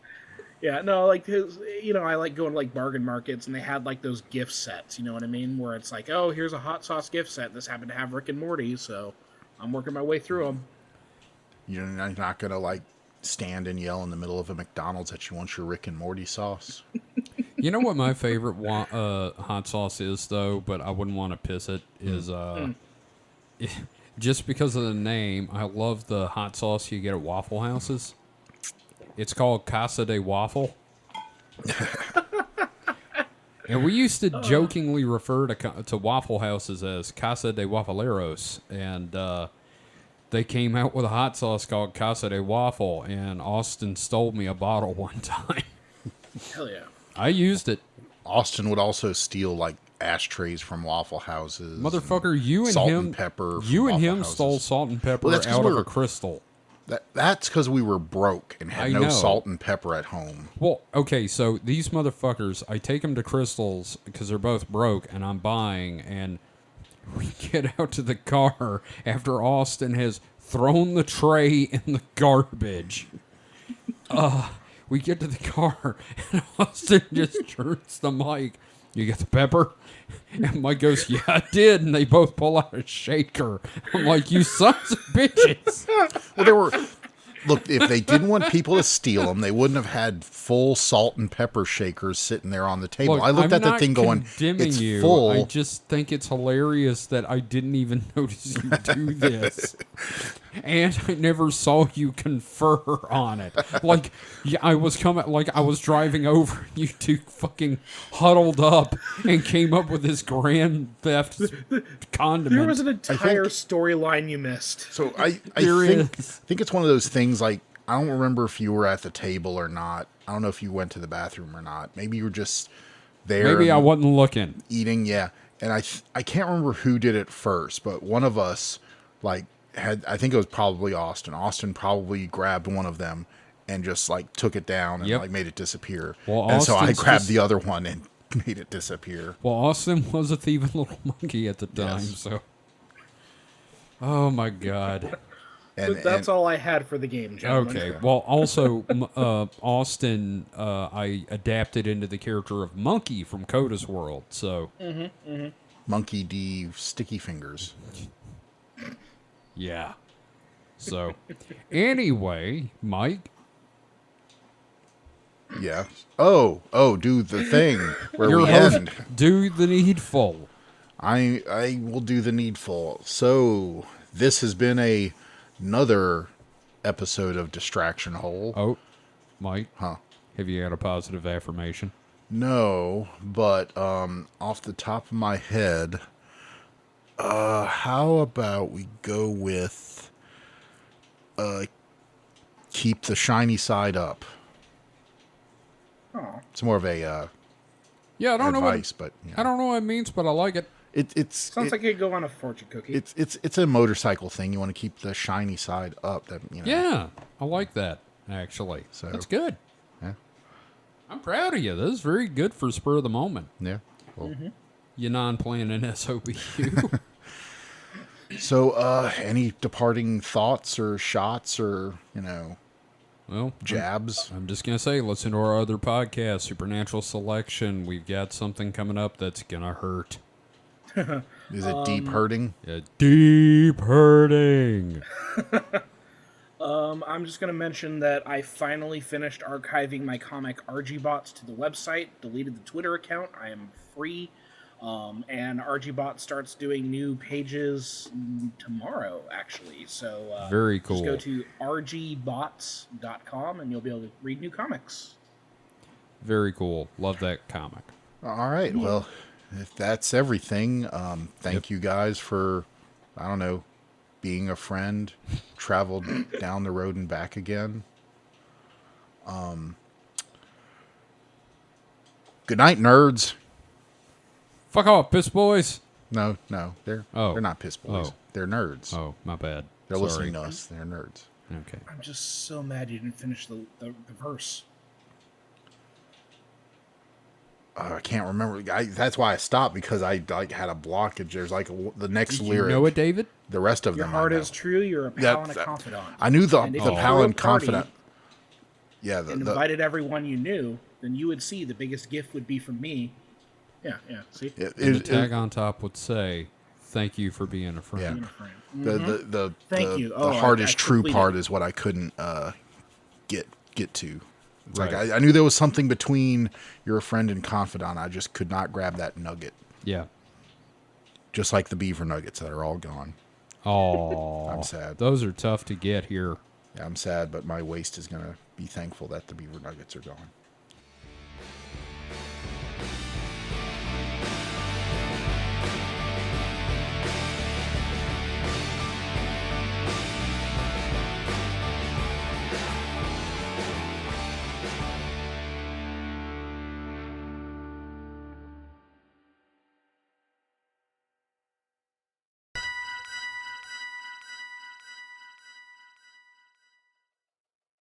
Speaker 3: Yeah, no, like his, I like going to like bargain markets, and they had like those gift sets. You know what I mean? Where it's like, oh, here's a hot sauce gift set. This happened to have Rick and Morty, so I'm working my way through them.
Speaker 1: You're not going to like stand and yell in the middle of a McDonald's that you want your Rick and Morty sauce.
Speaker 2: You know what my favorite hot sauce is, though, but I wouldn't want to piss it, is just because of the name, I love the hot sauce you get at Waffle Houses. It's called Casa de Waffle. And we used to jokingly refer to Waffle Houses as Casa de Waffleros. And they came out with a hot sauce called Casa de Waffle, and Austin stole me a bottle one time.
Speaker 3: Hell yeah!
Speaker 2: I used it.
Speaker 1: Austin would also steal like ashtrays from Waffle Houses.
Speaker 2: Motherfucker, you and
Speaker 1: salt
Speaker 2: him,
Speaker 1: and pepper from
Speaker 2: you and
Speaker 1: Waffle
Speaker 2: him
Speaker 1: Houses.
Speaker 2: stole salt and pepper
Speaker 1: Well, that's 'cause
Speaker 2: out
Speaker 1: we
Speaker 2: of
Speaker 1: were-
Speaker 2: a crystal.
Speaker 1: That's because we were broke and had
Speaker 2: I
Speaker 1: no
Speaker 2: know.
Speaker 1: salt and pepper at home.
Speaker 2: Well, okay, so these motherfuckers, I take them to Crystals because they're both broke, and I'm buying, and we get out to the car after Austin has thrown the tray in the garbage. we get to the car, and Austin just turns the mic. You get the pepper? And Mike goes, yeah, I did. And they both pull out a shaker. I'm like, you sons of bitches.
Speaker 1: Well, there were. Look, if they didn't want people to steal them, they wouldn't have had full salt and pepper shakers sitting there on the table.
Speaker 2: Look,
Speaker 1: I looked
Speaker 2: I'm
Speaker 1: at the
Speaker 2: not
Speaker 1: thing going,
Speaker 2: condemning
Speaker 1: it's
Speaker 2: you.
Speaker 1: full.
Speaker 2: I just think it's hilarious that I didn't even notice you do this. And I never saw you confer on it. Like, yeah, I was driving over, you two fucking huddled up and came up with this grand theft condiment.
Speaker 3: There was an entire storyline you missed.
Speaker 1: So I
Speaker 2: There
Speaker 1: think
Speaker 2: is.
Speaker 1: it's one of those things. Like, I don't remember if you were at the table or not. I don't know if you went to the bathroom or not. Maybe you were just there.
Speaker 2: Maybe I
Speaker 1: and
Speaker 2: wasn't looking.
Speaker 1: eating. Yeah, and I can't remember who did it first, but one of us like had. I think it was probably Austin. Austin probably grabbed one of them and just like took it down and
Speaker 2: Yep.
Speaker 1: like made it disappear.
Speaker 2: Well,
Speaker 1: and so I
Speaker 2: Austin's
Speaker 1: grabbed
Speaker 2: just-
Speaker 1: the other one and made it disappear.
Speaker 2: Well, Austin was a thieving little monkey at the time,
Speaker 1: Yes.
Speaker 2: so. Oh my God.
Speaker 1: And,
Speaker 3: But that's all I had for the game, gentlemen.
Speaker 2: Okay. Well, also, Austin, I adapted into the character of Monkey from Coda's World. So,
Speaker 1: Monkey D. Sticky Fingers.
Speaker 2: yeah. So, anyway, Mike.
Speaker 1: Yeah. Oh, do the thing where
Speaker 2: Your
Speaker 1: we
Speaker 2: host,
Speaker 1: end.
Speaker 2: do the needful.
Speaker 1: I will do the needful. So this has been another episode of Distraction Hole.
Speaker 2: Oh, Mike.
Speaker 1: Huh.
Speaker 2: Have you had a positive affirmation?
Speaker 1: No, but off the top of my head, how about we go with keep the shiny side up.
Speaker 3: Oh.
Speaker 1: It's more of a
Speaker 2: Yeah, I don't
Speaker 1: advice,
Speaker 2: know
Speaker 1: but you know,
Speaker 2: I don't know what it means, but I like it.
Speaker 3: Sounds like you could go on a fortune cookie.
Speaker 1: it's a motorcycle thing. You want to keep the shiny side up. That
Speaker 2: Yeah, I like that, actually.
Speaker 1: So-
Speaker 2: That's good.
Speaker 1: Yeah.
Speaker 2: I'm proud of you. This is very good for spur of the moment.
Speaker 1: Yeah. Well,
Speaker 2: You non-planning SOBU.
Speaker 1: So, any departing thoughts or shots or,
Speaker 2: Well,
Speaker 1: jabs?
Speaker 2: I'm just going to say, listen to our other podcast, Supernatural Selection. We've got something coming up that's going to hurt.
Speaker 1: Is it deep hurting?
Speaker 2: Deep hurting.
Speaker 3: I'm just going to mention that I finally finished archiving my comic RGBots to the website, deleted the Twitter account. I am free. And RGBot starts doing new pages tomorrow, actually. So
Speaker 2: Very cool.
Speaker 3: Just go to rgbots.com and you'll be able to read new comics.
Speaker 2: Very cool. Love that comic.
Speaker 1: All right. Well, if that's everything, thank you guys for, I don't know, being a friend, traveled down the road and back again. Good night, nerds.
Speaker 2: Fuck off, piss boys.
Speaker 1: No, they're not piss boys.
Speaker 2: Oh.
Speaker 1: They're nerds.
Speaker 2: Oh, my bad.
Speaker 1: They're
Speaker 2: Sorry.
Speaker 1: listening to us. They're nerds.
Speaker 2: Okay.
Speaker 3: I'm just so mad you didn't finish the verse.
Speaker 1: I can't remember. That's why I stopped, because I had a blockage. There's the next
Speaker 2: Did
Speaker 1: lyric.
Speaker 2: you know it, David?
Speaker 1: The rest of
Speaker 3: Your
Speaker 1: them.
Speaker 3: heart
Speaker 1: I know.
Speaker 3: is true. You're a pal and a confidant.
Speaker 1: I knew the
Speaker 3: And if
Speaker 1: the
Speaker 3: you
Speaker 1: pal
Speaker 3: threw a
Speaker 1: and
Speaker 3: party
Speaker 1: confidant. Yeah,
Speaker 3: and invited everyone you knew, then you would see the biggest gift would be from me. Yeah. See,
Speaker 2: And the tag on top would say, "Thank you for being a friend."
Speaker 1: Yeah.
Speaker 3: Being a friend.
Speaker 1: the
Speaker 3: Thank you.
Speaker 1: the
Speaker 3: Oh,
Speaker 1: hardest
Speaker 3: I
Speaker 1: true
Speaker 3: completed.
Speaker 1: part is what I couldn't get to. It's like
Speaker 2: Right.
Speaker 1: I knew there was something between you're a friend and confidant. I just could not grab that nugget.
Speaker 2: Yeah.
Speaker 1: Just like the beaver nuggets that are all gone.
Speaker 2: Oh,
Speaker 1: I'm sad.
Speaker 2: Those are tough to get here.
Speaker 1: Yeah, I'm sad, but my waist is gonna be thankful that the beaver nuggets are gone.